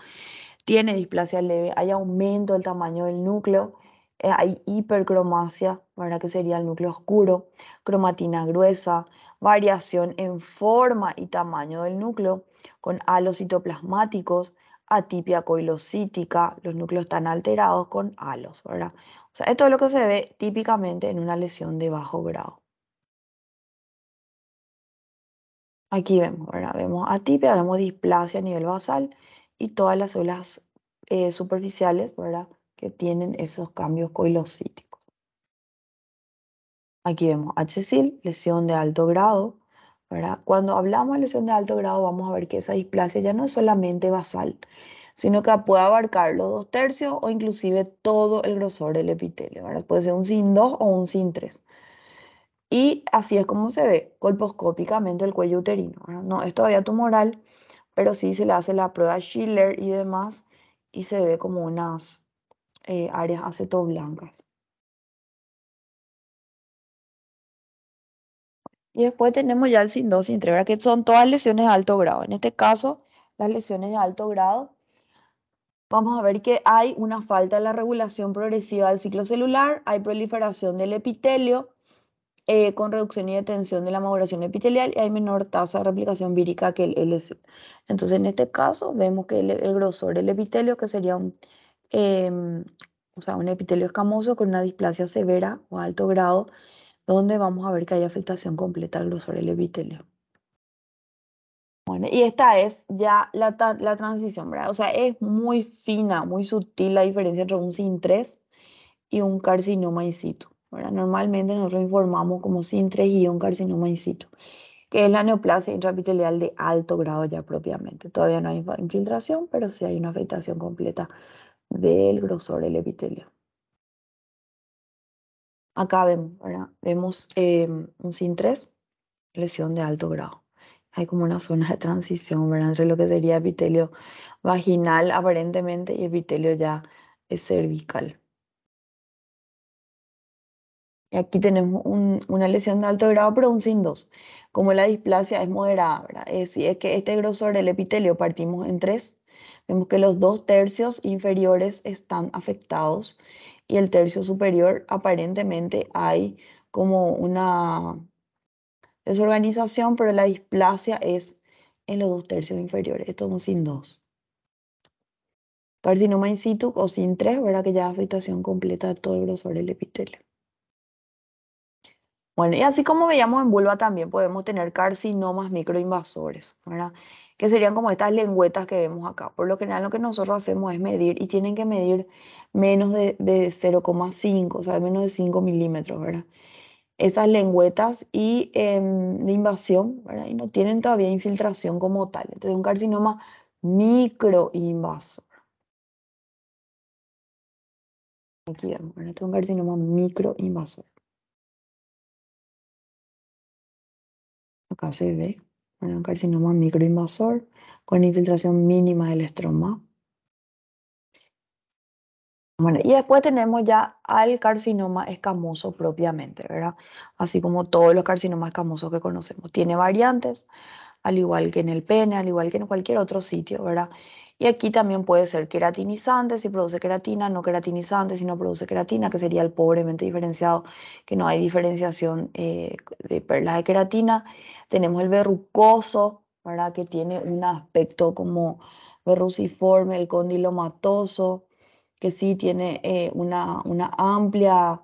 tiene displasia leve, hay aumento del tamaño del núcleo, hay hipercromasia, ¿verdad? Que sería el núcleo oscuro, cromatina gruesa, variación en forma y tamaño del núcleo, con halos citoplasmáticos, atipia coilocítica, los núcleos están alterados con halos, ¿verdad? O sea, esto es lo que se ve típicamente en una lesión de bajo grado. Aquí vemos, ¿verdad? Vemos atipia, vemos displasia a nivel basal y todas las células superficiales, ¿verdad? Que tienen esos cambios coilocíticos. Aquí vemos HSIL, lesión de alto grado, ¿verdad? Cuando hablamos de lesión de alto grado, vamos a ver que esa displasia ya no es solamente basal, sino que puede abarcar los 2/3 o inclusive todo el grosor del epitelio, ¿verdad? Puede ser un sin 2 o un sin 3. Y así es como se ve colposcópicamente el cuello uterino, ¿verdad? No es todavía tumoral, pero sí se le hace la prueba Schiller y demás, y se ve como unas áreas acetoblancas. Y después tenemos ya el sin 2, sin 3, ¿verdad? Que son todas lesiones de alto grado. En este caso, las lesiones de alto grado, vamos a ver que hay una falta de la regulación progresiva del ciclo celular, hay proliferación del epitelio, con reducción y detención de la maduración epitelial y hay menor tasa de replicación vírica que el LC. Entonces, en este caso, vemos que el grosor del epitelio, que sería em, o sea, un epitelio escamoso con una displasia severa o alto grado, donde vamos a ver que hay afectación completa al grosor del epitelio. Bueno, y esta es ya la transición, ¿verdad? O sea, es muy fina, muy sutil la diferencia entre un SIN3 y un carcinoma in situ, ¿verdad? Normalmente nosotros informamos como SIN3 y un carcinoma in situ, que es la neoplasia intraepitelial de alto grado ya propiamente. Todavía no hay infiltración, pero sí hay una afectación completa del grosor del epitelio. Acá vemos, ¿verdad? Vemos un SIN3, lesión de alto grado. Hay como una zona de transición, ¿verdad? Entre lo que sería epitelio vaginal aparentemente y epitelio ya cervical. Y aquí tenemos una lesión de alto grado, pero un sin 2. Como la displasia es moderada, ¿verdad? Si es que este grosor del epitelio partimos en 3, vemos que los 2/3 inferiores están afectados y el tercio superior aparentemente hay como una desorganización, pero la displasia es en los 2/3 inferiores. Esto es un sin 2. Carcinoma in situ o sin 3, ¿verdad? Que ya es afectación completa de todo el grosor del epitelio. Bueno, y así como veíamos en vulva también podemos tener carcinomas microinvasores, ¿verdad? Que serían como estas lengüetas que vemos acá. Por lo general lo que nosotros hacemos es medir y tienen que medir menos de 0,5, o sea, menos de 5 milímetros, ¿verdad? Esas lengüetas y de invasión, ¿verdad? Y no tienen todavía infiltración como tal. Entonces un carcinoma microinvasor. Aquí vemos, ¿verdad? Este es un carcinoma microinvasor. Acá se ve, ¿verdad? Un carcinoma microinvasor con infiltración mínima del estroma. Bueno, y después tenemos ya al carcinoma escamoso propiamente, ¿verdad? Así como todos los carcinomas escamosos que conocemos. Tiene variantes, al igual que en el pene, al igual que en cualquier otro sitio, ¿verdad? Y aquí también puede ser queratinizante, si produce queratina, no queratinizante, si no produce queratina, que sería el pobremente diferenciado, que no hay diferenciación de perlas de queratina. Tenemos el verrucoso, ¿verdad? Que tiene un aspecto como verruciforme, el condilomatoso, que sí tiene una amplia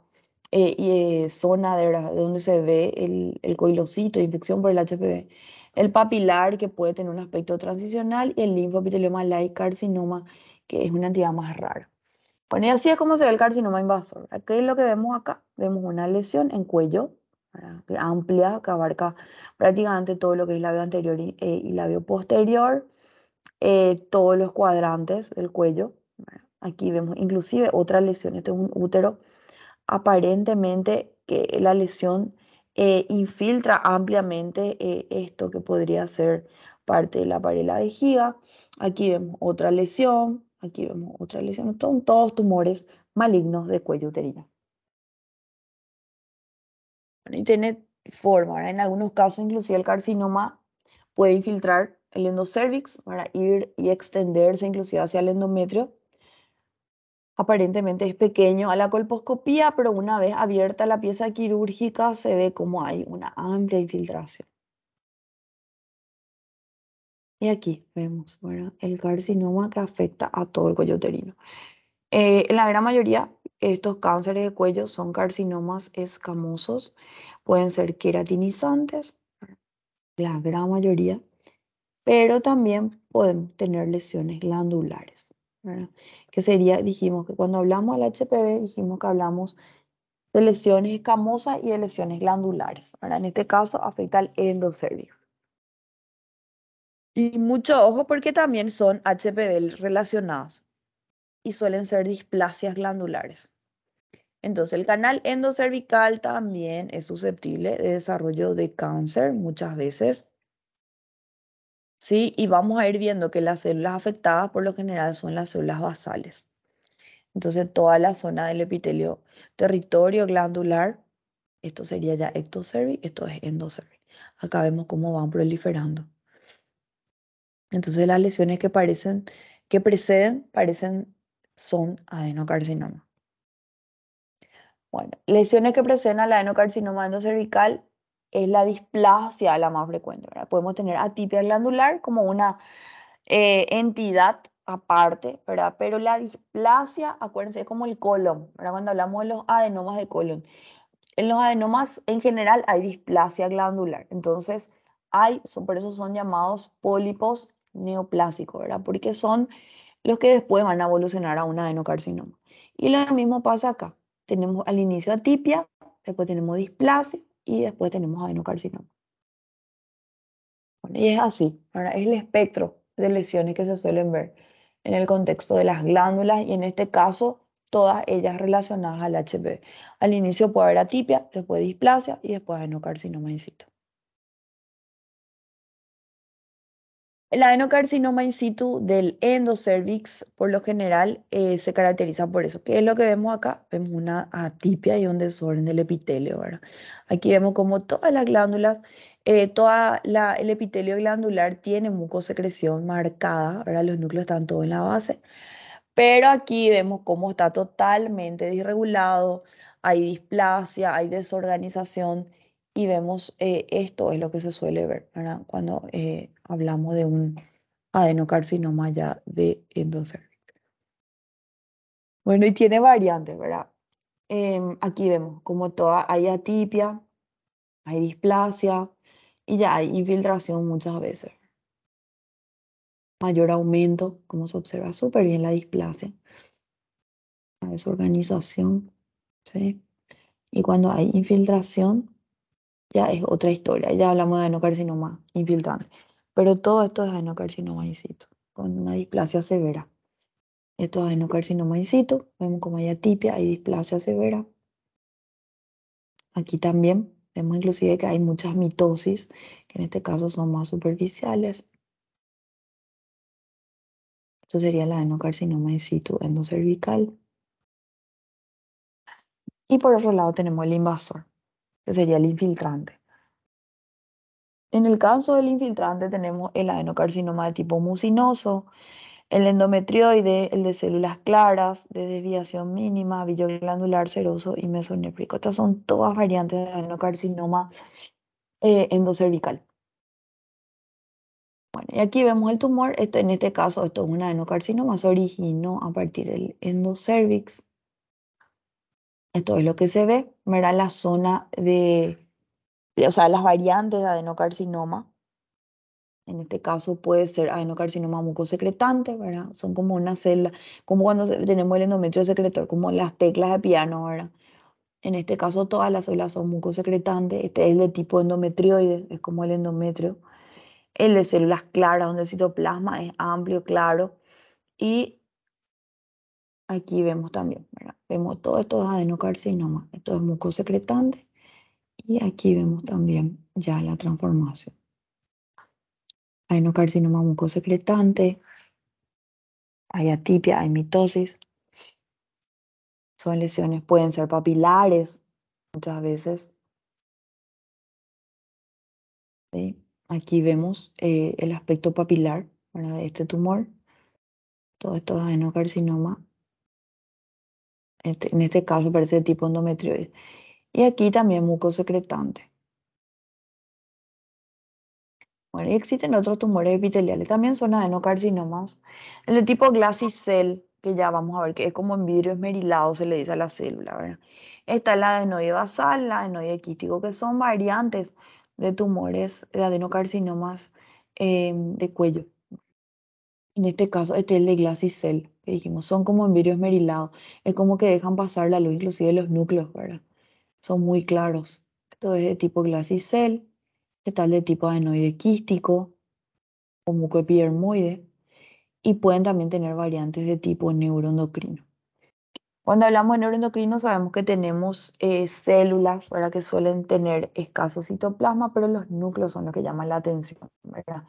zona de donde se ve el coilocito, infección por el HPV. El papilar, que puede tener un aspecto transicional, y el linfopitelioma light carcinoma, que es una entidad más rara. Bueno, y así es como se ve el carcinoma invasor. ¿Qué es lo que vemos acá? Vemos una lesión en cuello, ¿verdad? Que amplia, que abarca prácticamente todo lo que es labio anterior y labio posterior, todos los cuadrantes del cuello, ¿verdad? Aquí vemos inclusive otra lesión, este es un útero, aparentemente que la lesión infiltra ampliamente esto que podría ser parte de la pared de la vejiga. Aquí vemos otra lesión, aquí vemos otra lesión. Son todos tumores malignos de cuello uterino. Bueno, y tiene forma, ¿verdad? En algunos casos, inclusive el carcinoma puede infiltrar el endocervix para ir y extenderse inclusive hacia el endometrio. Aparentemente es pequeño a la colposcopía, pero una vez abierta la pieza quirúrgica se ve como hay una amplia infiltración. Y aquí vemos, ¿verdad? El carcinoma que afecta a todo el cuello uterino. En la gran mayoría, estos cánceres de cuello son carcinomas escamosos, pueden ser queratinizantes, la gran mayoría, pero también podemos tener lesiones glandulares, ¿verdad? Que sería, dijimos que cuando hablamos del HPV, dijimos que hablamos de lesiones escamosas y de lesiones glandulares, ¿verdad? En este caso afecta al endocervix. Y mucho ojo porque también son HPV relacionados y suelen ser displasias glandulares. Entonces, el canal endocervical también es susceptible de desarrollo de cáncer muchas veces, ¿sí? Y vamos a ir viendo que las células afectadas por lo general son las células basales. Entonces, toda la zona del epitelio territorio glandular, esto sería ya ectocervix, esto es endocervix. Acá vemos cómo van proliferando. Entonces, las lesiones que preceden, son adenocarcinoma. Bueno, lesiones que presentan al adenocarcinoma endocervical es la displasia la más frecuente, ¿verdad? Podemos tener atipia glandular como una entidad aparte, ¿verdad? Pero la displasia, acuérdense, es como el colon, ¿verdad? Cuando hablamos de los adenomas de colon. En los adenomas en general hay displasia glandular. Entonces, por eso son llamados pólipos neoplásicos, ¿verdad? Porque son los que después van a evolucionar a un adenocarcinoma. Y lo mismo pasa acá. Tenemos al inicio atipia, después tenemos displasia y después tenemos adenocarcinoma. Bueno, y es así, ¿verdad? Es el espectro de lesiones que se suelen ver en el contexto de las glándulas y en este caso todas ellas relacionadas al HPV. Al inicio puede haber atipia, después displasia y después adenocarcinoma in situ. El adenocarcinoma in situ del endocervix, por lo general, se caracteriza por eso. ¿Qué es lo que vemos acá? Vemos una atipia y un desorden del epitelio, ¿verdad? Aquí vemos como todas las glándulas, el epitelio glandular tiene mucosecreción marcada, ¿verdad? Los núcleos están todos en la base, pero aquí vemos cómo está totalmente desregulado, hay displasia, hay desorganización y vemos esto es lo que se suele ver, ¿verdad? Cuando hablamos de un adenocarcinoma ya de endocervix. Bueno, y tiene variantes, ¿verdad? Aquí vemos como toda, hay atipia, hay displasia y ya hay infiltración muchas veces. Mayor aumento, como se observa súper bien la displasia, la desorganización, ¿sí? Y cuando hay infiltración, ya es otra historia. Ya hablamos de adenocarcinoma infiltrante. Pero todo esto es adenocarcinoma in situ, con una displasia severa. Esto es adenocarcinoma in situ. Vemos como hay atipia, hay displasia severa. Aquí también vemos inclusive que hay muchas mitosis, que en este caso son más superficiales. Esto sería el adenocarcinoma in situ endocervical. Y por otro lado tenemos el invasor, que sería el infiltrante. En el caso del infiltrante tenemos el adenocarcinoma de tipo mucinoso, el endometrioide, el de células claras, de desviación mínima, villo glandular seroso y mesonéfrico. Estas son todas variantes de adenocarcinoma endocervical. Bueno, y aquí vemos el tumor. En este caso, esto es un adenocarcinoma, se originó a partir del endocervix. Esto es lo que se ve, verá la zona o sea, las variantes de adenocarcinoma. En este caso puede ser adenocarcinoma mucosecretante, ¿verdad? Son como una célula, como cuando tenemos el endometrio secretor, como las teclas de piano, ¿verdad? En este caso todas las células son mucosecretantes. Este es de tipo endometrioide, es como el endometrio. El de células claras, donde el citoplasma es amplio, claro. Y aquí vemos también, ¿verdad? Vemos todo esto es adenocarcinoma. Esto es mucosecretante. Y aquí vemos también ya la transformación. Adenocarcinoma mucosecretante. Hay atipia, hay mitosis. Son lesiones, pueden ser papilares muchas veces. ¿Sí? Aquí vemos el aspecto papilar, ¿verdad? De este tumor. Todo esto es adenocarcinoma. En este caso parece de tipo endometrioide. Y aquí también mucosecretante. Bueno, y existen otros tumores epiteliales, también son adenocarcinomas. El de tipo Glassy-cell, que ya vamos a ver que es como en vidrio esmerilado, se le dice a la célula, ¿verdad? Está el adenoide basal, el adenoide quístico, que son variantes de tumores, de adenocarcinomas de cuello. En este caso, este es el de Glasicell, que dijimos, son como virus esmerilados. Es como que dejan pasar la luz, inclusive los núcleos, ¿verdad? Son muy claros. Esto es de tipo Glasicell, está el de tipo adenoide quístico o mucoepidermoide, y pueden también tener variantes de tipo neuroendocrino. Cuando hablamos de neuroendocrino sabemos que tenemos células, ¿verdad? Que suelen tener escaso citoplasma, pero los núcleos son los que llaman la atención, ¿verdad?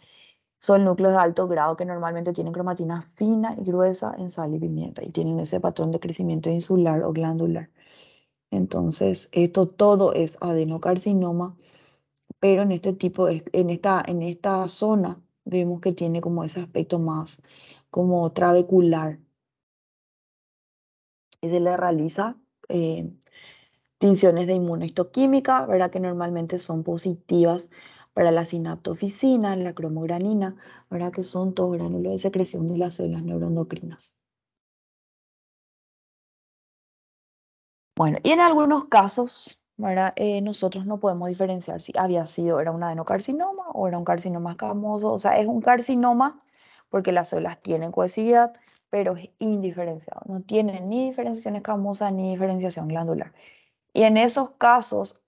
Son núcleos de alto grado que normalmente tienen cromatina fina y gruesa en sal y pimienta y tienen ese patrón de crecimiento insular o glandular. Entonces, esto todo es adenocarcinoma, pero en este tipo, en esta zona, vemos que tiene como ese aspecto más como trabecular y se le realiza eh, tinciones de inmunohistoquímica, ¿verdad? Que normalmente son positivas para la sinaptofisina, la cromogranina, ¿verdad? Que son todos gránulos de secreción de las células neuroendocrinas. Bueno, y en algunos casos, ¿verdad? Nosotros no podemos diferenciar si era un adenocarcinoma o era un carcinoma escamoso. O sea, es un carcinoma porque las células tienen cohesividad, pero es indiferenciado. No tiene ni diferenciación escamosa ni diferenciación glandular. Y en esos casos,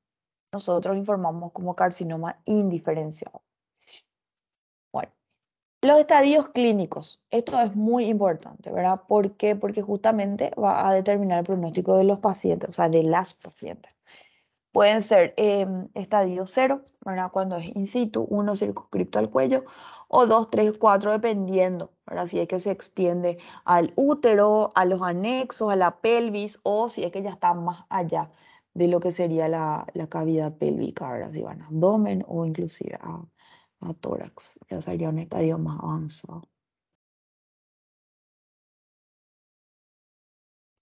nosotros informamos como carcinoma indiferenciado. Bueno, los estadios clínicos. Esto es muy importante, ¿verdad? ¿Por qué? Porque justamente va a determinar el pronóstico de los pacientes, o sea, de las pacientes. Pueden ser estadio 0, ¿verdad? Cuando es in situ, 1 circunscripto al cuello, o 2, 3, 4, dependiendo, ¿verdad? Si es que se extiende al útero, a los anexos, a la pelvis, o si es que ya está más allá de lo que sería la cavidad pélvica, ¿verdad? Si van a abdomen o inclusive a tórax, ya sería un estadio más avanzado.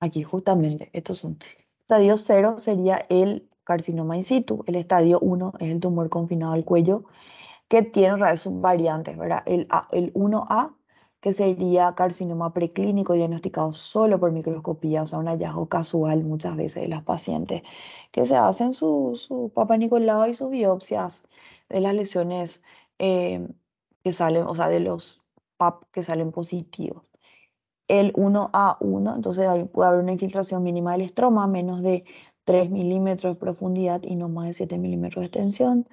Aquí justamente, estos son. Estadio 0 sería el carcinoma in situ, el estadio 1 es el tumor confinado al cuello que tiene raíces subvariantes, ¿verdad? El 1A, que sería carcinoma preclínico diagnosticado solo por microscopía, o sea, un hallazgo casual muchas veces de las pacientes que se hacen su Papa Nicolau y sus biopsias de las lesiones eh, que salen, o sea, de los PAP que salen positivos. El 1A1, entonces ahí puede haber una infiltración mínima del estroma, menos de 3 milímetros de profundidad y no más de 7 milímetros de extensión.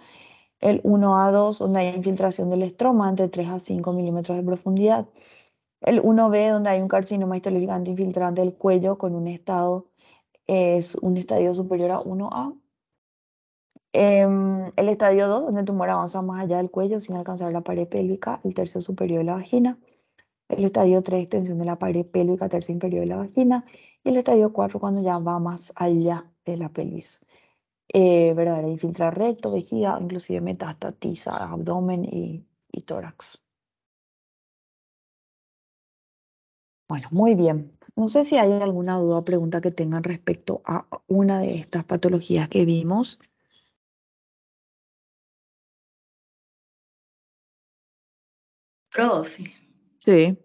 El 1A2, donde hay infiltración del estroma entre 3 a 5 milímetros de profundidad. El 1B, donde hay un carcinoma histológicamente infiltrante del cuello con un estado, es un estadio superior a 1A. El estadio 2, donde el tumor avanza más allá del cuello sin alcanzar la pared pélvica, el tercio superior de la vagina. El estadio 3, extensión de la pared pélvica, tercio inferior de la vagina. Y el estadio 4, cuando ya va más allá de la pelvis. ¿Verdad? Infiltra recto, vejiga, inclusive metastatiza abdomen y tórax. Bueno, muy bien. No sé si hay alguna duda o pregunta que tengan respecto a una de estas patologías que vimos. Prof, Sí.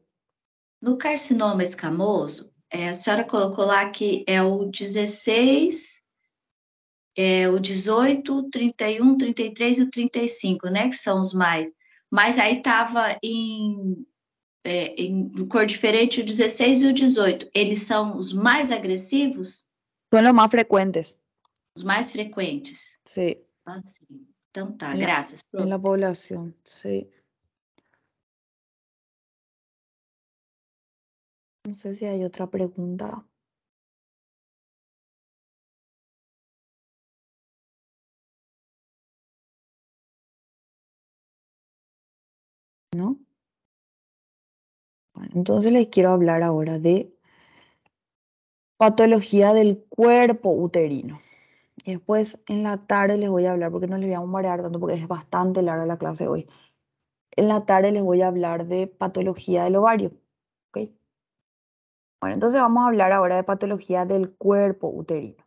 no carcinoma escamoso, a senhora colocou lá que é o 16, o 18, 31, 33 e o 35, né? Que são os mais. Mas aí estava em cor diferente o 16 e o 18. Eles são os mais agressivos, Son los más frecuentes. os mais frequentes. Sí. Assim. Então tá, En la, graças, en prof. la población. Sí. No sé si hay otra pregunta, ¿no? Bueno, entonces les quiero hablar ahora de patología del cuerpo uterino. Y después en la tarde les voy a hablar, porque no les voy a marear tanto, porque es bastante larga la clase hoy. En la tarde les voy a hablar de patología del ovario. ¿Ok? Bueno, entonces vamos a hablar ahora de patología del cuerpo uterino.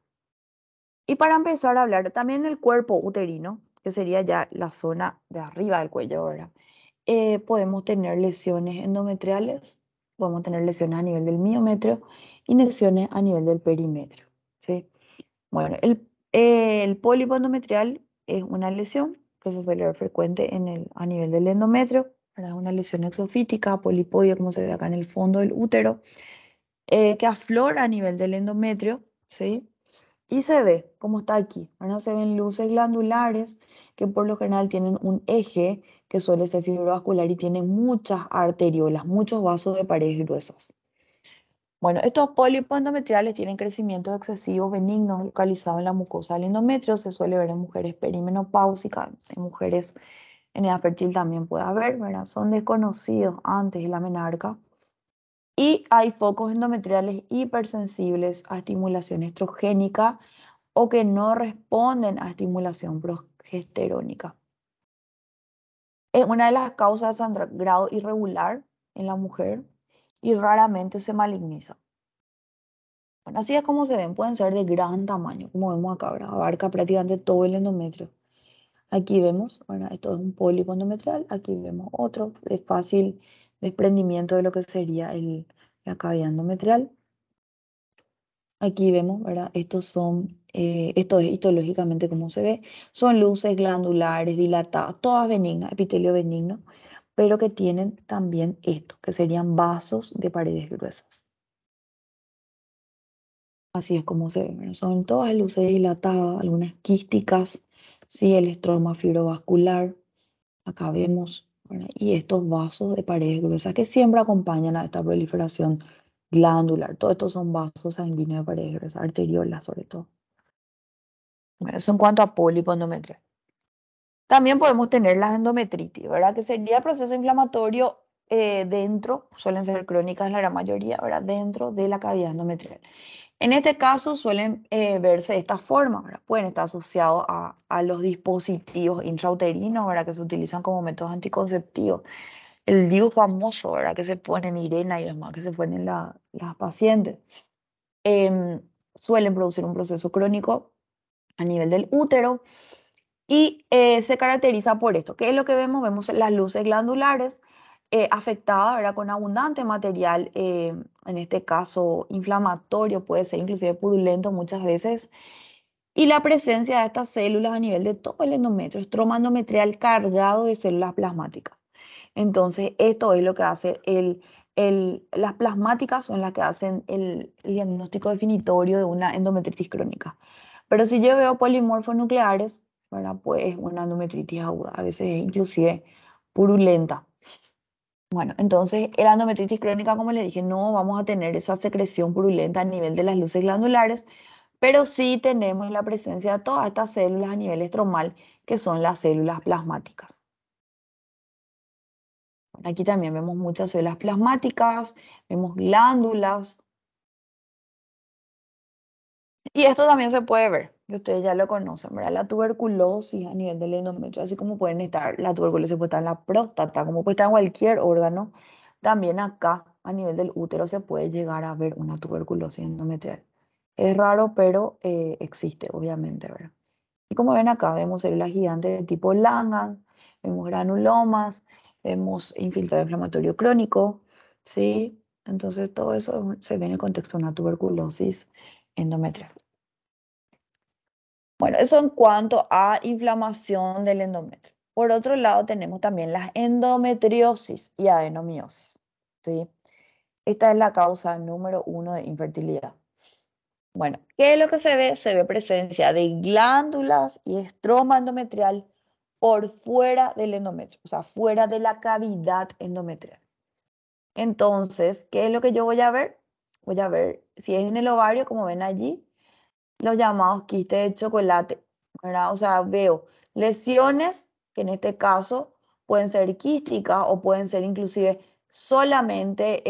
Y para empezar a hablar también del cuerpo uterino, que sería ya la zona de arriba del cuello, ¿verdad? Podemos tener lesiones endometriales, podemos tener lesiones a nivel del miometrio y lesiones a nivel del perimetrio, ¿sí? Bueno, el pólipo endometrial es una lesión que se suele ver frecuente a nivel del endometrio, ¿verdad? Una lesión exofítica, polipoide, como se ve acá en el fondo del útero, que aflora a nivel del endometrio, ¿sí? Y se ve, como está aquí, ¿verdad? Se ven luces glandulares que por lo general tienen un eje que suele ser fibrovascular y tiene muchas arteriolas, muchos vasos de paredes gruesas. Bueno, estos pólipos endometriales tienen crecimientos excesivos benignos localizados en la mucosa del endometrio. Se suele ver en mujeres perimenopáusicas, en mujeres en edad fértil también puede haber, ¿verdad? Son desconocidos antes de la menarca. Y hay focos endometriales hipersensibles a estimulación estrogénica o que no responden a estimulación progesterónica. Es una de las causas de sangrado irregular en la mujer y raramente se maligniza. Bueno, así es como se ven, pueden ser de gran tamaño, como vemos acá, ¿verdad? Abarca prácticamente todo el endometrio. Aquí vemos, ¿verdad? Esto es un pólipo endometrial, aquí vemos otro de fácil desprendimiento de lo que sería la cavidad endometrial. Aquí vemos, ¿verdad? Esto es histológicamente como se ve, son luces glandulares, dilatadas, todas benignas, epitelio benigno, pero que tienen también esto, que serían vasos de paredes gruesas. Así es como se ve, ¿verdad? Son todas luces dilatadas, algunas quísticas, sí, el estroma fibrovascular, acá vemos, ¿verdad? Y estos vasos de paredes gruesas que siempre acompañan a esta proliferación glandular. Todos estos son vasos sanguíneos de paredes gruesas, arteriolas sobre todo. Bueno, eso en cuanto a pólipo endometrial. También podemos tener las endometritis, ¿verdad? Que sería el proceso inflamatorio dentro, suelen ser crónicas la gran mayoría, ¿verdad? Dentro de la cavidad endometrial. En este caso suelen verse de esta forma, ¿verdad? Pueden estar asociados a los dispositivos intrauterinos, ¿verdad? Que se utilizan como métodos anticonceptivos. El DIU famoso, ¿verdad? Que se pone Mirena y demás, que se ponen las pacientes. Em, Suelen producir un proceso crónico a nivel del útero y se caracteriza por esto. ¿Qué es lo que vemos? Vemos las luces glandulares afectadas, ¿verdad? Con abundante material, en este caso inflamatorio, puede ser inclusive purulento muchas veces, y la presencia de estas células a nivel de todo el endometrio, estroma endometrial cargado de células plasmáticas. Entonces, esto es lo que hace las plasmáticas son las que hacen el diagnóstico definitorio de una endometritis crónica. Pero si yo veo polimorfos nucleares, ¿verdad? Pues una endometritis aguda, a veces inclusive purulenta. Bueno, entonces la endometritis crónica, como le dije, no vamos a tener esa secreción purulenta a nivel de las luces glandulares, pero sí tenemos la presencia de todas estas células a nivel estromal, que son las células plasmáticas. Bueno, aquí también vemos muchas células plasmáticas, vemos glándulas, y esto también se puede ver, y ustedes ya lo conocen, ¿verdad? La tuberculosis a nivel del endometrio, así como pueden estar, la tuberculosis puede estar en la próstata, como puede estar en cualquier órgano, también acá a nivel del útero se puede llegar a ver una tuberculosis endometrial. Es raro, pero existe, obviamente, ¿verdad? Y como ven acá, vemos células gigantes de tipo Langhans, vemos granulomas, vemos infiltrado inflamatorio crónico, ¿sí? Entonces todo eso se ve en el contexto de una tuberculosis endometrial. Bueno, eso en cuanto a inflamación del endometrio. Por otro lado, tenemos también la endometriosis y adenomiosis, ¿sí? Esta es la causa número uno de infertilidad. Bueno, ¿qué es lo que se ve? Se ve presencia de glándulas y estroma endometrial por fuera del endometrio, o sea, fuera de la cavidad endometrial. Entonces, ¿qué es lo que yo voy a ver? Voy a ver si es en el ovario, como ven allí, los llamados quistes de chocolate, ¿verdad? O sea, veo lesiones que en este caso pueden ser quísticas o pueden ser inclusive solamente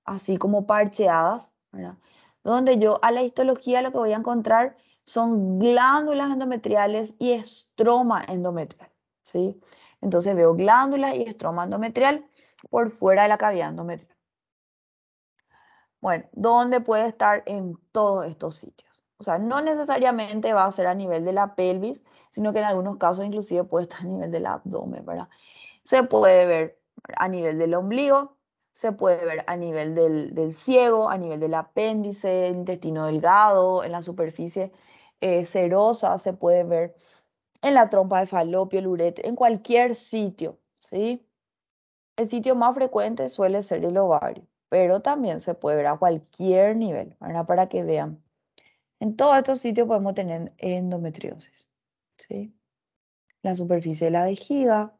así como parcheadas, ¿verdad? Donde yo a la histología lo que voy a encontrar son glándulas endometriales y estroma endometrial, ¿sí? Entonces veo glándulas y estroma endometrial por fuera de la cavidad endometrial. Bueno, ¿dónde puede estar en todos estos sitios? O sea, no necesariamente va a ser a nivel de la pelvis, sino que en algunos casos inclusive puede estar a nivel del abdomen, ¿verdad? Se puede ver a nivel del ombligo, se puede ver a nivel del ciego, a nivel del apéndice, el intestino delgado, en la superficie serosa se puede ver. en la trompa de falopio, el uretre, en cualquier sitio, ¿sí? El sitio más frecuente suele ser el ovario, pero también se puede ver a cualquier nivel, ¿verdad? Para que vean. En todos estos sitios podemos tener endometriosis, ¿sí? La superficie de la vejiga,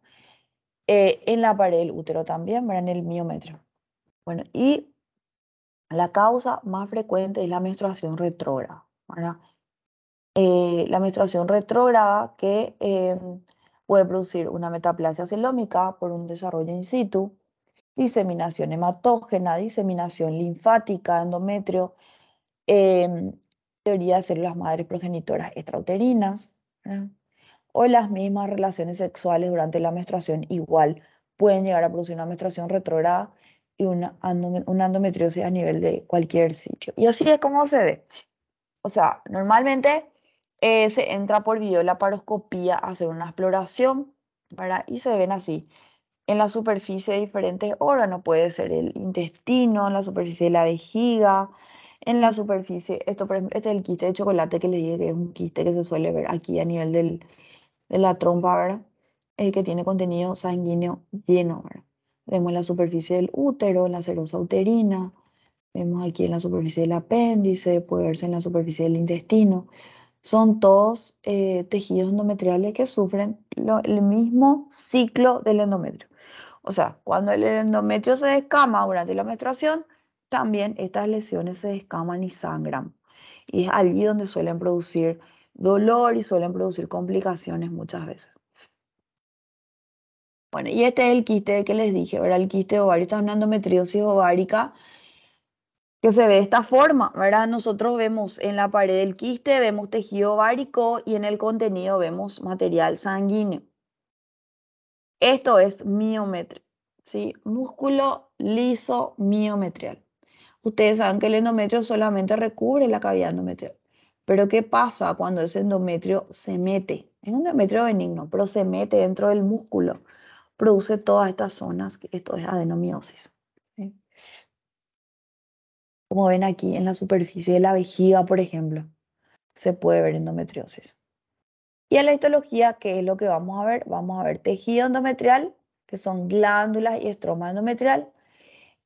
en la pared del útero también, ¿verdad? En el miometrio. Bueno, y la causa más frecuente es la menstruación retrógrada, ¿verdad? La menstruación retrógrada que puede producir una metaplasia celómica por un desarrollo in situ, diseminación hematógena, diseminación linfática, endometrio, teoría de células madre progenitoras extrauterinas, ¿verdad? O las mismas relaciones sexuales durante la menstruación igual pueden llegar a producir una menstruación retrógrada y una endometriosis a nivel de cualquier sitio. Y así es como se ve. O sea, normalmente se entra por videolaparoscopía a hacer una exploración, ¿verdad? Y se ven así. En la superficie de diferentes órganos, puede ser el intestino, en la superficie de la vejiga, en la superficie, esto, por ejemplo, este es el quiste de chocolate que les dije que es un quiste que se suele ver aquí a nivel de la trompa, ¿verdad? Que tiene contenido sanguíneo lleno, ¿verdad? Vemos la superficie del útero, la serosa uterina, vemos aquí en la superficie del apéndice, puede verse en la superficie del intestino. Son todos tejidos endometriales que sufren el mismo ciclo del endometrio. O sea, cuando el endometrio se descama durante la menstruación, también estas lesiones se descaman y sangran. Y es allí donde suelen producir dolor y suelen producir complicaciones muchas veces. Bueno, y este es el quiste que les dije, ¿verdad? El quiste ovario, esta es una endometriosis ovárica que se ve de esta forma, ¿verdad? Nosotros vemos en la pared del quiste, vemos tejido ovárico y en el contenido vemos material sanguíneo. Esto es miometrio, ¿sí? Músculo liso miometrial. Ustedes saben que el endometrio solamente recubre la cavidad endometrial. Pero ¿qué pasa cuando ese endometrio se mete? Es un endometrio benigno, pero se mete dentro del músculo. Produce todas estas zonas, esto es adenomiosis, ¿sí? Como ven aquí en la superficie de la vejiga, por ejemplo, se puede ver endometriosis. Y en la histología, ¿qué es lo que vamos a ver? Vamos a ver tejido endometrial, que son glándulas y estroma endometrial,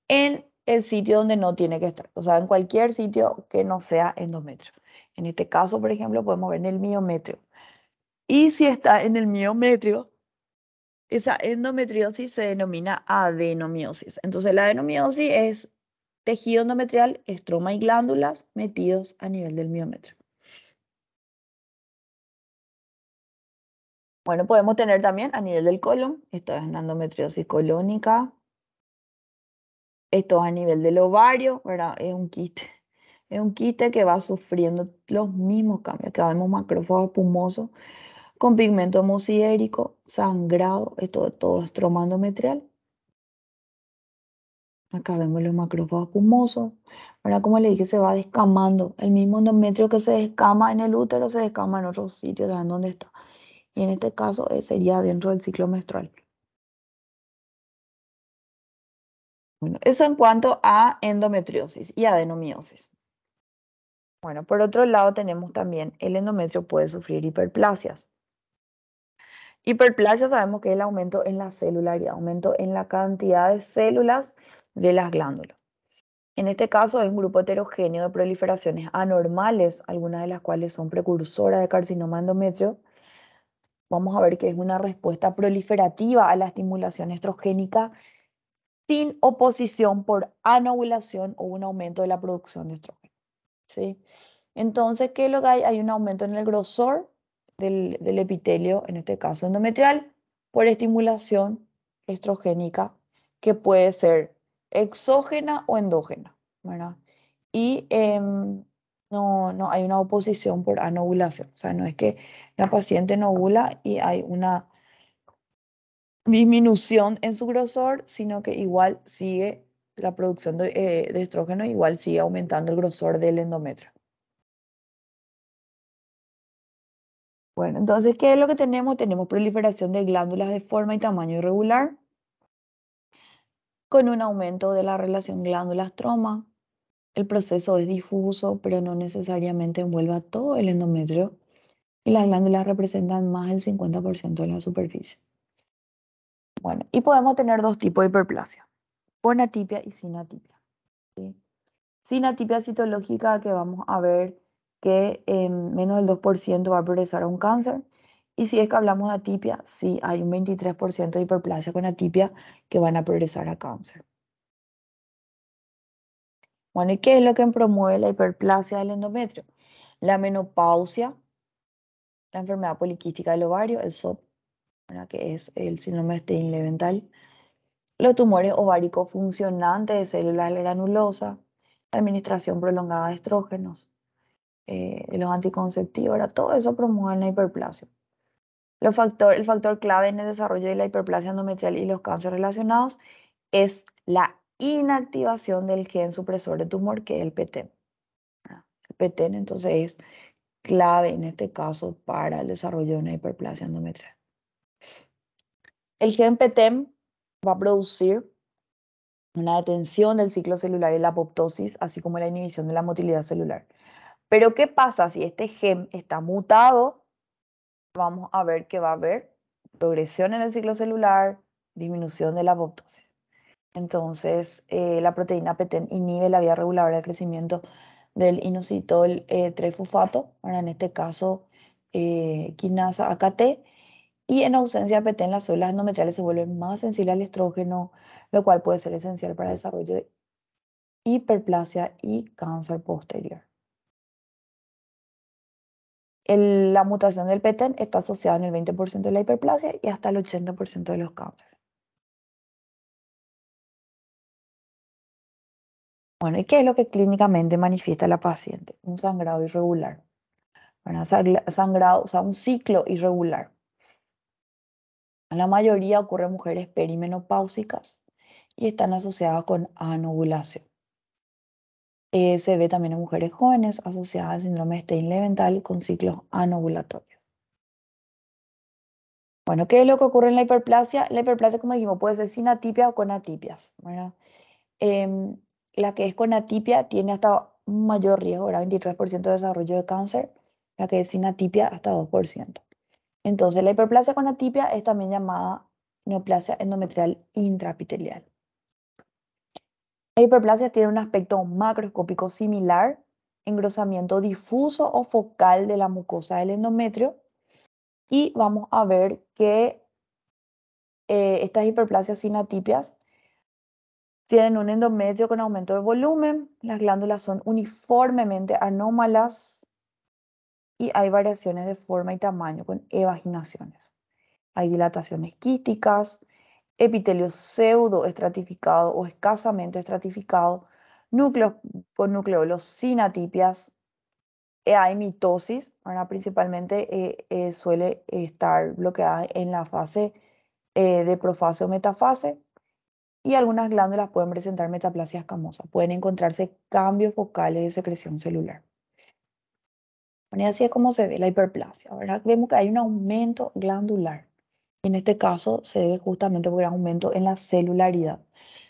en el sitio donde no tiene que estar, o sea, en cualquier sitio que no sea endometrio. En este caso, por ejemplo, podemos ver en el miometrio. Y si está en el miometrio, esa endometriosis se denomina adenomiosis. Entonces, la adenomiosis es tejido endometrial, estroma y glándulas metidos a nivel del miometrio. Bueno, podemos tener también a nivel del colon, esto es una endometriosis colónica, esto es a nivel del ovario, ¿verdad? Es un quiste. Es un quiste que va sufriendo los mismos cambios. Acá vemos macrófago espumoso con pigmento mucidérico, sangrado, esto es todo estroma endometrial. Acá vemos los macrófagos espumosos. Ahora, como le dije, se va descamando. El mismo endometrio que se descama en el útero se descama en otros sitios, ¿saben dónde está? Y en este caso sería dentro del ciclo menstrual. Bueno, eso en cuanto a endometriosis y adenomiosis. Bueno, por otro lado tenemos también el endometrio puede sufrir hiperplasias. Hiperplasia sabemos que es el aumento en la celularidad, aumento en la cantidad de células de las glándulas. En este caso es un grupo heterogéneo de proliferaciones anormales, algunas de las cuales son precursoras de carcinoma endometrio. Vamos a ver que es una respuesta proliferativa a la estimulación estrogénica sin oposición por anovulación o un aumento de la producción de estrógeno, ¿sí? Entonces, ¿qué es lo que hay? Hay un aumento en el grosor del epitelio, en este caso endometrial, por estimulación estrogénica que puede ser exógena o endógena, ¿verdad? Y no hay una oposición por anovulación, o sea, no es que la paciente no ovula y hay una disminución en su grosor, sino que igual sigue la producción de estrógeno, igual sigue aumentando el grosor del endometrio. Bueno, entonces, ¿qué es lo que tenemos? Tenemos proliferación de glándulas de forma y tamaño irregular, con un aumento de la relación glándula-estroma. El proceso es difuso, pero no necesariamente envuelve a todo el endometrio. y las glándulas representan más del 50% de la superficie. Bueno, y podemos tener dos tipos de hiperplasia, con atipia y sin atipia. ¿Sí? Sin atipia citológica, que vamos a ver que menos del 2% va a progresar a un cáncer. Y si es que hablamos de atipia, sí hay un 23% de hiperplasia con atipia que van a progresar a cáncer. Bueno, ¿y qué es lo que promueve la hiperplasia del endometrio? La menopausia, la enfermedad poliquística del ovario, el SOP, ¿verdad? Que es el síndrome de Stein-Leventhal, los tumores ováricos funcionantes de células granulosas, la administración prolongada de estrógenos, de los anticonceptivos, ¿verdad? Todo eso promueve la hiperplasia. El factor clave en el desarrollo de la hiperplasia endometrial y los cánceres relacionados es la inactivación del gen supresor de tumor, que es el PTEN. El PTEN entonces es clave en este caso para el desarrollo de una hiperplasia endometrial. El gen PTEN va a producir una detención del ciclo celular y la apoptosis, así como la inhibición de la motilidad celular. Pero ¿qué pasa si este gen está mutado? Vamos a ver que va a haber progresión en el ciclo celular, disminución de la apoptosis. Entonces, la proteína PTEN inhibe la vía reguladora del crecimiento del inositol 3-fosfato, ahora en este caso quinasa AKT, y en ausencia de PTEN las células endometriales se vuelven más sensibles al estrógeno, lo cual puede ser esencial para el desarrollo de hiperplasia y cáncer posterior. La mutación del PTEN está asociada en el 20% de la hiperplasia y hasta el 80% de los cánceres. Bueno, ¿y qué es lo que clínicamente manifiesta la paciente? Un sangrado irregular. Bueno, sangrado, o sea, un ciclo irregular. La mayoría ocurre en mujeres perimenopáusicas y están asociadas con anovulación. Se ve también en mujeres jóvenes asociadas al síndrome de Stein-Leventhal con ciclos anovulatorios. Bueno, ¿qué es lo que ocurre en la hiperplasia? La hiperplasia, como dijimos, puede ser sin atipia o con atipias, ¿verdad? Em, la que es con atipia tiene hasta un mayor riesgo, ¿verdad? 23% de desarrollo de cáncer. La que es sin atipia, hasta 2%. Entonces, la hiperplasia con atipia es también llamada neoplasia endometrial intraepitelial. La hiperplasia tiene un aspecto macroscópico similar, engrosamiento difuso o focal de la mucosa del endometrio, y vamos a ver que estas hiperplasias sin atipias tienen un endometrio con aumento de volumen, las glándulas son uniformemente anómalas y hay variaciones de forma y tamaño con evaginaciones. Hay dilataciones quísticas, epitelio pseudoestratificado o escasamente estratificado, núcleos con nucleolos sin atipias, hay mitosis, ahora principalmente suele estar bloqueada en la fase de profase o metafase, y algunas glándulas pueden presentar metaplasia escamosa, pueden encontrarse cambios focales de secreción celular. Bueno, y así es como se ve la hiperplasia, ¿verdad? Vemos que hay un aumento glandular. En este caso se debe justamente por un aumento en la celularidad,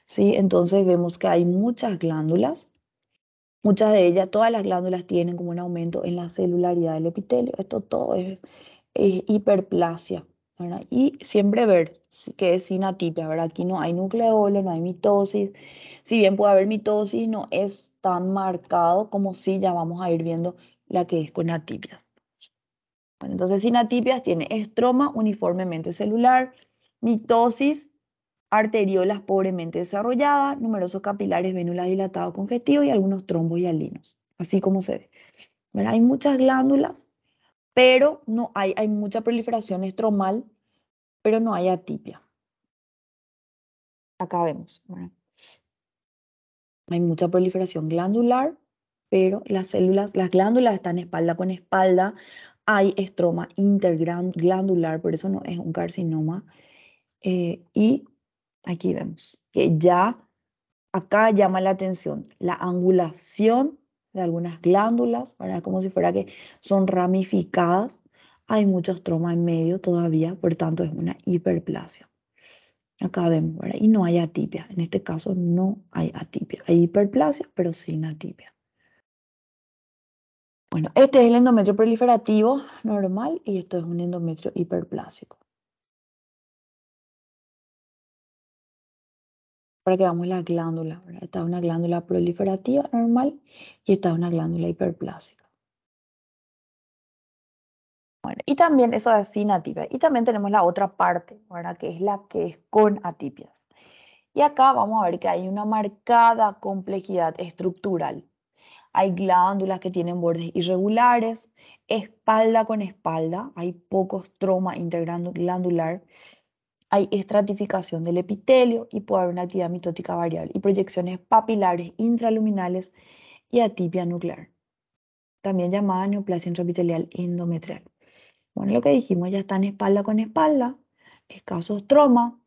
¿sí? Entonces vemos que hay muchas glándulas, muchas de ellas, todas las glándulas tienen como un aumento en la celularidad del epitelio. Esto todo es hiperplasia, ¿verdad? Y siempre ver que es sin atipia, ¿verdad? Aquí no hay nucleolo, no hay mitosis. Si bien puede haber mitosis, no es tan marcado como si ya vamos a ir viendo la que es con atipia. Bueno, entonces, sin atipias tiene estroma uniformemente celular, mitosis, arteriolas pobremente desarrolladas, numerosos capilares, vénulas dilatados congestivos y algunos trombos y alinos, así como se ve. ¿Verdad? Hay muchas glándulas, pero no hay mucha proliferación estromal, pero no hay atipia. Acá vemos, ¿verdad? Hay mucha proliferación glandular, pero las glándulas están espalda con espalda. Hay estroma interglandular, por eso no es un carcinoma. Y aquí vemos que ya acá llama la atención la angulación de algunas glándulas, ¿verdad? Como si fuera que son ramificadas. Hay mucho estroma en medio todavía, por tanto es una hiperplasia. Acá vemos, ¿verdad? Y no hay atipia. En este caso no hay atipia. Hay hiperplasia, pero sin atipia. Bueno, este es el endometrio proliferativo normal y esto es un endometrio hiperplásico. Para que veamos la glándula, ¿verdad? Esta es una glándula proliferativa normal y esta es una glándula hiperplásica. Bueno, y también eso es sin atipia. Y también tenemos la otra parte, ¿verdad? Que es la que es con atipias. Y acá vamos a ver que hay una marcada complejidad estructural. Hay glándulas que tienen bordes irregulares, espalda con espalda, hay poco estroma interglandular, hay estratificación del epitelio y puede haber una actividad mitótica variable y proyecciones papilares intraluminales y atipia nuclear, también llamada neoplasia intraepitelial endometrial. Bueno, lo que dijimos, ya están espalda con espalda, escaso estroma,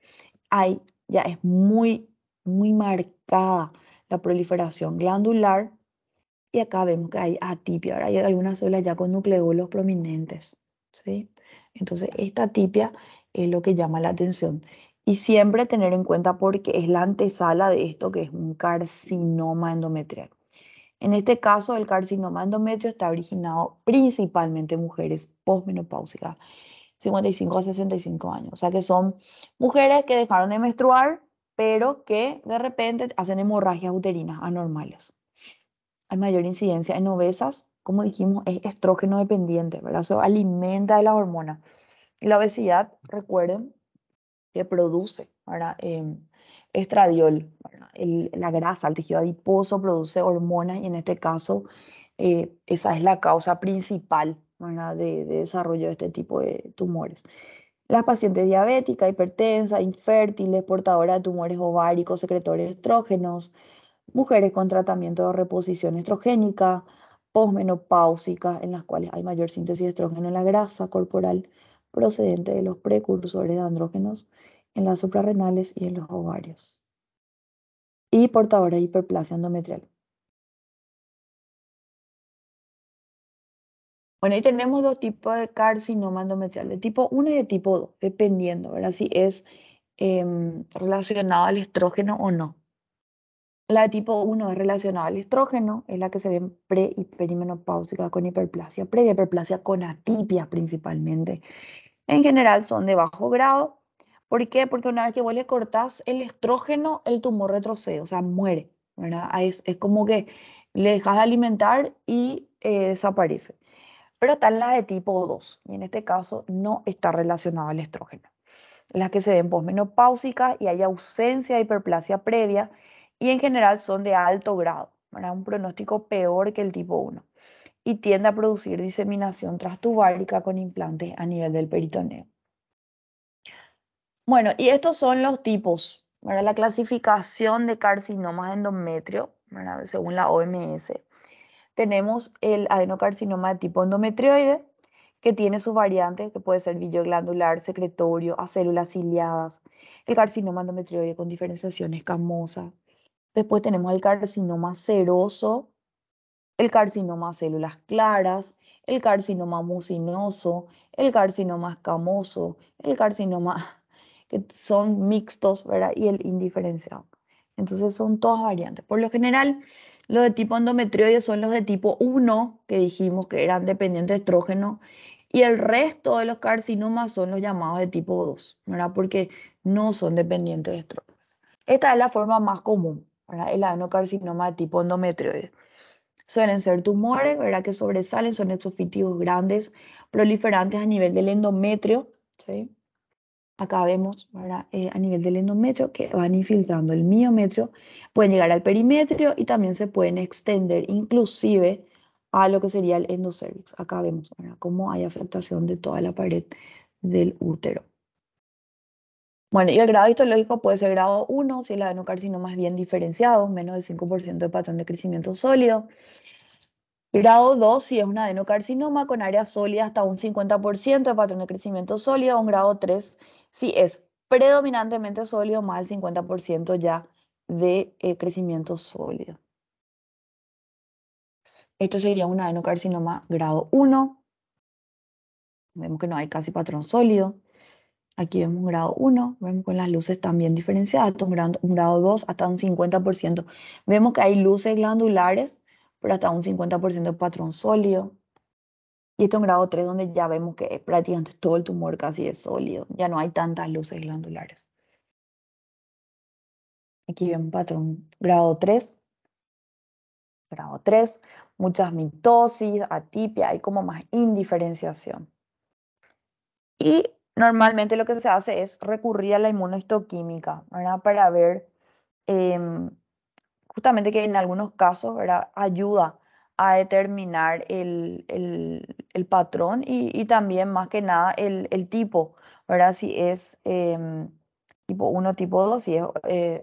hay, ya es muy marcada la proliferación glandular y acá vemos que hay atipia. Ahora hay algunas células ya con nucleolos prominentes, ¿sí? Entonces, esta atipia es lo que llama la atención. Y siempre tener en cuenta porque es la antesala de esto que es un carcinoma endometrial. En este caso, el carcinoma endometrio está originado principalmente en mujeres posmenopáusicas, 55 a 65 años. O sea que son mujeres que dejaron de menstruar, pero que de repente hacen hemorragias uterinas anormales. Hay mayor incidencia en obesas, como dijimos, es estrógeno dependiente, ¿verdad? Eso alimenta de la hormona. Y la obesidad, recuerden, que produce, ¿verdad? Estradiol, ¿verdad? La grasa, el tejido adiposo produce hormonas y en este caso esa es la causa principal, ¿verdad? De desarrollo de este tipo de tumores. Las pacientes diabéticas, hipertensas, infértiles, portadoras de tumores ováricos, secretores de estrógenos, mujeres con tratamiento de reposición estrogénica, posmenopáusicas, en las cuales hay mayor síntesis de estrógeno en la grasa corporal procedente de los precursores de andrógenos en las suprarrenales y en los ovarios. Y portadoras de hiperplasia endometrial. Bueno, ahí tenemos dos tipos de carcinoma endometrial, de tipo 1 y de tipo 2, dependiendo, ¿verdad? Si es relacionado al estrógeno o no. La de tipo 1 es relacionada al estrógeno, es la que se ve en pre y perimenopáusica con hiperplasia previa, hiperplasia con atipias principalmente. En general son de bajo grado. ¿Por qué? Porque una vez que vos le cortás el estrógeno, el tumor retrocede, o sea, muere, ¿verdad? Es como que le dejas de alimentar y desaparece. Pero está la de tipo 2 y en este caso no está relacionado al estrógeno. Las que se ven posmenopáusicas y hay ausencia de hiperplasia previa y en general son de alto grado, ¿verdad? Un pronóstico peor que el tipo 1 y tiende a producir diseminación transtubárica con implantes a nivel del peritoneo. Bueno, y estos son los tipos, ¿verdad? La clasificación de carcinomas de endometrio, ¿verdad? Según la OMS. Tenemos el adenocarcinoma de tipo endometrioide, que tiene sus variantes, que puede ser bilioglandular, secretorio, a células ciliadas, el carcinoma endometrioide con diferenciación escamosa. Después tenemos el carcinoma seroso, el carcinoma a células claras, el carcinoma mucinoso, el carcinoma escamoso, el carcinoma que son mixtos, ¿verdad? Y el indiferenciado. Entonces son todas variantes. Por lo general, los de tipo endometrioide son los de tipo 1, que dijimos que eran dependientes de estrógeno, y el resto de los carcinomas son los llamados de tipo 2, ¿verdad? Porque no son dependientes de estrógeno. Esta es la forma más común, ¿verdad? El adenocarcinoma de tipo endometrioide. Suelen ser tumores, ¿verdad? Que sobresalen, son exofíticos grandes, proliferantes a nivel del endometrio, ¿sí? Acá vemos, ¿verdad? A nivel del endometrio que van infiltrando el miometrio, pueden llegar al perimetrio y también se pueden extender inclusive a lo que sería el endocervix. Acá vemos, ¿verdad? Cómo hay afectación de toda la pared del útero. Bueno, y el grado histológico puede ser grado 1 si el adenocarcinoma es bien diferenciado, menos del 5% de patrón de crecimiento sólido. Grado 2 si es un adenocarcinoma con área sólida hasta un 50% de patrón de crecimiento sólido. Un grado 3 si es predominantemente sólido, más del 50% ya de crecimiento sólido. Esto sería un adenocarcinoma grado 1. Vemos que no hay casi patrón sólido. Aquí vemos un grado 1, vemos con las luces también diferenciadas, un grado 2 hasta un 50%. Vemos que hay luces glandulares, pero hasta un 50% de patrón sólido. Y esto en grado 3 donde ya vemos que prácticamente todo el tumor casi es sólido, ya no hay tantas luces glandulares. Aquí vemos un patrón grado 3, muchas mitosis, atipia, hay como más indiferenciación. Y normalmente lo que se hace es recurrir a la inmunohistoquímica, ¿verdad? Para ver em, justamente que en algunos casos, ¿verdad? Ayuda a determinar el patrón y también más que nada el tipo, ¿verdad? Si es tipo 1, tipo 2, si es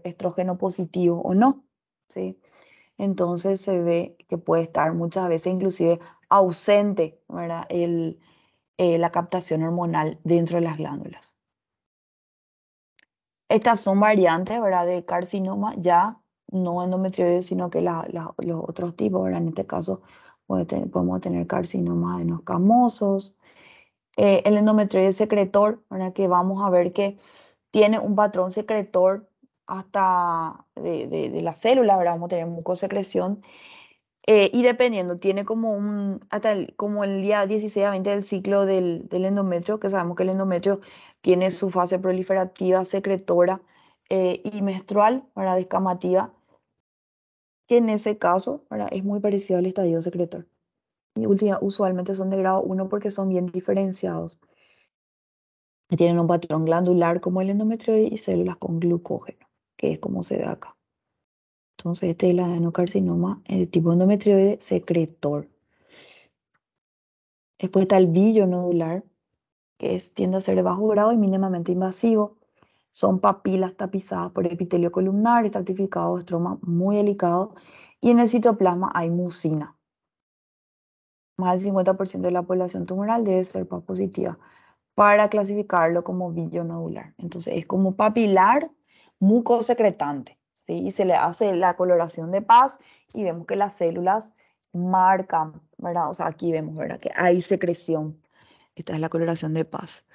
estrógeno positivo o no, ¿sí? Entonces se ve que puede estar muchas veces inclusive ausente, ¿verdad? La captación hormonal dentro de las glándulas. Estas son variantes, ¿verdad? De carcinoma, ya no endometrioides, sino que los otros tipos, ¿verdad? En este caso podemos tener carcinoma de los camosos. El endometrioide secretor, ¿verdad? Que vamos a ver que tiene un patrón secretor hasta de la célula, ¿verdad? Vamos a tener mucosecreción. Y dependiendo, tiene como hasta como el día 16 a 20 del ciclo del endometrio, que sabemos que el endometrio tiene su fase proliferativa, secretora y menstrual, ¿verdad? Descamativa, que en ese caso, ¿verdad? Es muy parecido al estadio secretor. Y usualmente son de grado 1 porque son bien diferenciados. Tienen un patrón glandular como el endometrioide y células con glucógeno, que es como se ve acá. Entonces, este es el adenocarcinoma, el tipo endometrioide secretor. Después está el villo nodular, que tiende a ser de bajo grado y mínimamente invasivo. Son papilas tapizadas por epitelio columnar, estratificado de estroma muy delicado. Y en el citoplasma hay mucina. Más del 50% de la población tumoral debe ser PAP positiva para clasificarlo como villo nodular. Entonces es como papilar mucosecretante, ¿sí? Y se le hace la coloración de Paz y vemos que las células marcan, ¿verdad? O sea, aquí vemos, ¿verdad? Que hay secreción. Esta es la coloración de Paz.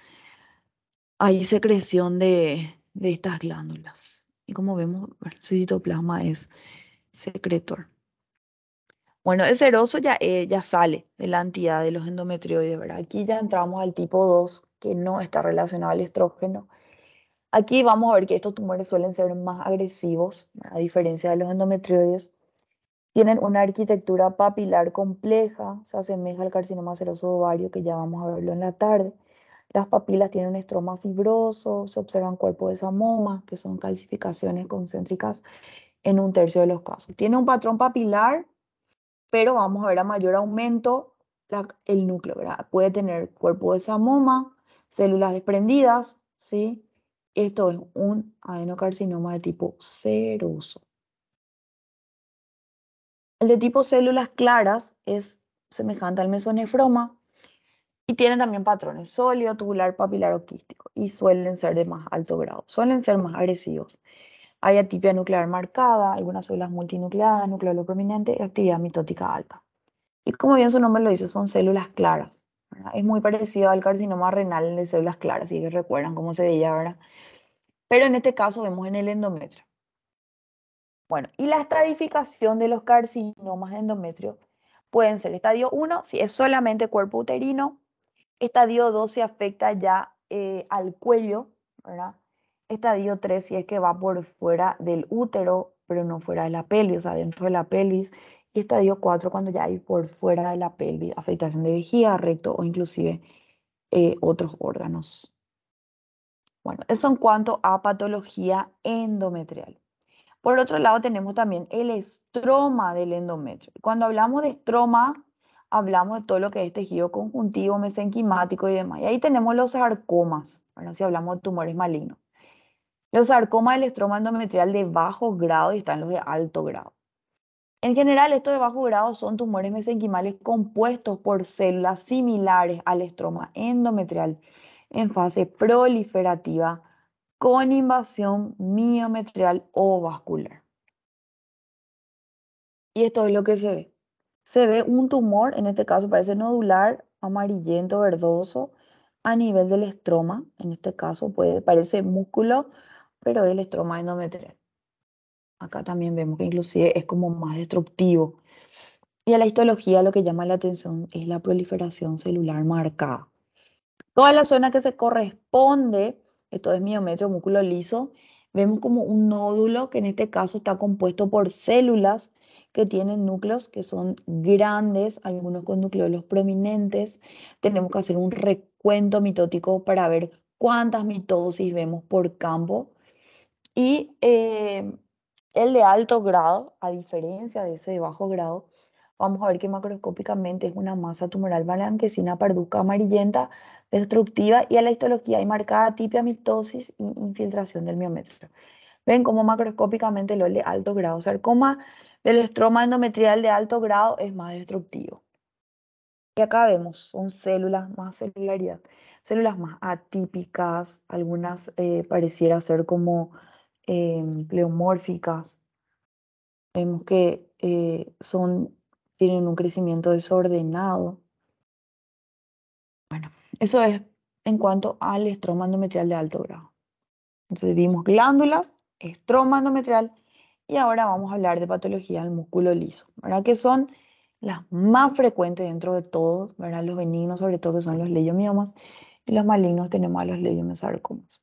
Hay secreción de estas glándulas. Y como vemos, el citoplasma es secretor. Bueno, el seroso ya sale de la entidad de los endometrioides, ¿verdad? Aquí ya entramos al tipo 2 que no está relacionado al estrógeno. Aquí vamos a ver que estos tumores suelen ser más agresivos, a diferencia de los endometrioides. Tienen una arquitectura papilar compleja, se asemeja al carcinoma seroso ovario, que ya vamos a verlo en la tarde. Las papilas tienen un estroma fibroso, se observan cuerpos de samoma, que son calcificaciones concéntricas en un tercio de los casos. Tiene un patrón papilar, pero vamos a ver a mayor aumento el núcleo, ¿verdad? Puede tener cuerpo de samoma, células desprendidas, ¿sí? Esto es un adenocarcinoma de tipo seroso. El de tipo células claras es semejante al mesonefroma y tiene también patrones sólido, tubular, papilar o quístico y suelen ser de más alto grado, suelen ser más agresivos. Hay atipia nuclear marcada, algunas células multinucleadas, nucleolo prominente y actividad mitótica alta. Y como bien su nombre lo dice, son células claras, ¿verdad? Es muy parecido al carcinoma renal de células claras, si recuerdan cómo se veía, ¿verdad? Pero en este caso vemos en el endometrio. Bueno, y la estadificación de los carcinomas de endometrio pueden ser estadio 1 si es solamente cuerpo uterino, estadio 2 si afecta ya al cuello, ¿verdad? Estadio 3 si es que va por fuera del útero, pero no fuera de la pelvis, o sea, dentro de la pelvis. Y estadio 4 cuando ya hay por fuera de la pelvis, afectación de vejiga, recto o inclusive otros órganos. Bueno, eso en cuanto a patología endometrial. Por otro lado, tenemos también el estroma del endometrio. Cuando hablamos de estroma, hablamos de todo lo que es tejido conjuntivo, mesenquimático y demás. Y ahí tenemos los sarcomas, ahora si hablamos de tumores malignos. Los sarcomas del estroma endometrial de bajo grado y están los de alto grado. En general, estos de bajo grado son tumores mesenquimales compuestos por células similares al estroma endometrial en fase proliferativa con invasión miometrial o vascular. Y esto es lo que se ve. Se ve un tumor, en este caso parece nodular, amarillento, verdoso, a nivel del estroma. En este caso parece músculo, pero es el estroma endometrial. Acá también vemos que inclusive es como más destructivo. Y a la histología lo que llama la atención es la proliferación celular marcada. Toda la zona que se corresponde, esto es miometrio, músculo liso, vemos como un nódulo que en este caso está compuesto por células que tienen núcleos que son grandes, algunos con nucleolos prominentes. Tenemos que hacer un recuento mitótico para ver cuántas mitosis vemos por campo. Y el de alto grado, a diferencia de ese de bajo grado, vamos a ver que macroscópicamente es una masa tumoral blanquecina, parduzca, amarillenta, destructiva, y a la histología hay marcada atipia, mitosis y infiltración del miometrio. Ven cómo macroscópicamente lo de alto grado, sarcoma del estroma endometrial de alto grado es más destructivo. Y acá vemos, son células, más celularidad, células más atípicas, algunas pareciera ser como pleomórficas. Vemos que tienen un crecimiento desordenado. Eso es en cuanto al estroma endometrial de alto grado. Entonces vimos glándulas, estroma endometrial y ahora vamos a hablar de patología del músculo liso, ¿verdad? Que son las más frecuentes dentro de todos, ¿verdad? Los benignos sobre todo que son los leiomiomas y los malignos tenemos a los leiomyosarcomas.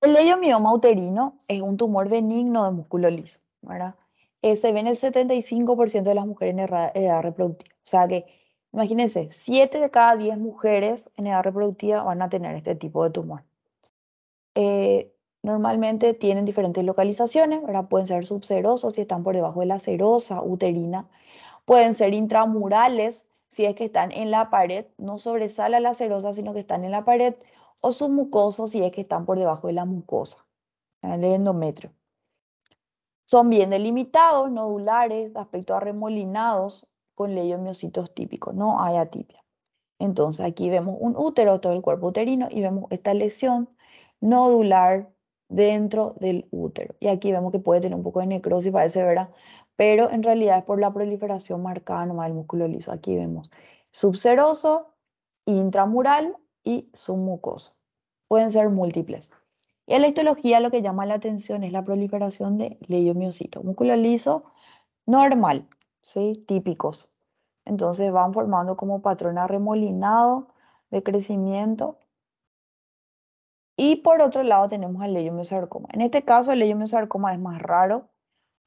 El leiomioma uterino es un tumor benigno de músculo liso, ¿verdad? Se ve en el 75% de las mujeres en edad reproductiva. O sea que, imagínense, 7 de cada 10 mujeres en edad reproductiva van a tener este tipo de tumor. Normalmente tienen diferentes localizaciones, ¿verdad? Pueden ser subserosos si están por debajo de la serosa uterina. Pueden ser intramurales si es que están en la pared, no sobresale la serosa, sino que están en la pared. O submucosos si es que están por debajo de la mucosa, el endometrio. Son bien delimitados, nodulares, de aspecto arremolinados, con leiomiocitos típicos, no hay atipia. Entonces aquí vemos un útero, todo el cuerpo uterino, y vemos esta lesión nodular dentro del útero. Y aquí vemos que puede tener un poco de necrosis, parece, ¿verdad? Pero en realidad es por la proliferación marcada nomás del músculo liso. Aquí vemos subseroso, intramural y submucoso. Pueden ser múltiples. Y en la histología lo que llama la atención es la proliferación de leiomiocitos. Músculo liso normal, ¿sí? Típicos. Entonces van formando como patrón arremolinado de crecimiento. Y por otro lado tenemos al leiomyosarcoma. En este caso el leiomyosarcoma es más raro,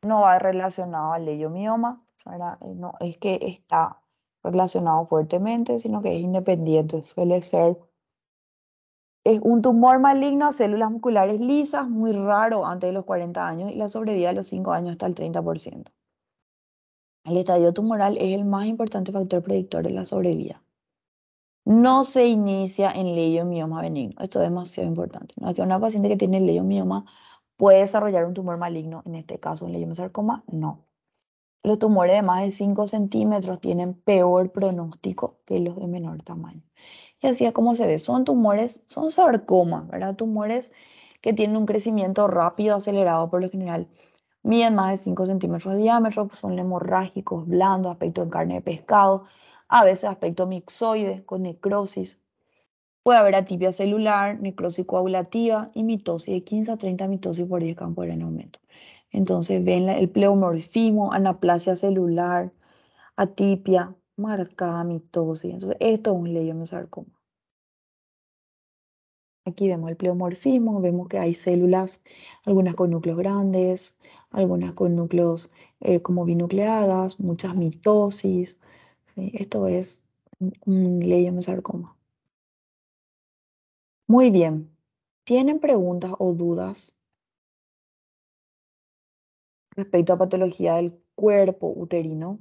no va relacionado al leiomioma, ¿verdad? No es que está relacionado fuertemente, sino que es independiente. Suele ser, es un tumor maligno a células musculares lisas, muy raro antes de los 40 años y la sobrevida a los 5 años hasta el 30%. El estadio tumoral es el más importante factor predictor de la sobrevida. No se inicia en leiomioma benigno. Esto es demasiado importante, ¿no? Es que una paciente que tiene leiomioma puede desarrollar un tumor maligno, en este caso un leiomyosarcoma, no. Los tumores de más de 5 centímetros tienen peor pronóstico que los de menor tamaño. Y así es como se ve, son tumores, son sarcomas, ¿verdad? Tumores que tienen un crecimiento rápido, acelerado por lo general. Miden más de 5 centímetros de diámetro, son hemorrágicos, blandos, aspecto en carne de pescado, a veces aspecto mixoide, con necrosis. Puede haber atipia celular, necrosis coagulativa y mitosis de 15 a 30 mitosis por 10 campo en aumento. Entonces ven el pleomorfismo, anaplasia celular, atipia, marcada mitosis. Entonces esto es un leiomyosarcoma. Aquí vemos el pleomorfismo, vemos que hay células, algunas con núcleos grandes, algunas con núcleos como binucleadas, muchas mitosis. ¿Sí? Esto es un leiomyosarcoma. Muy bien. ¿Tienen preguntas o dudas respecto a patología del cuerpo uterino?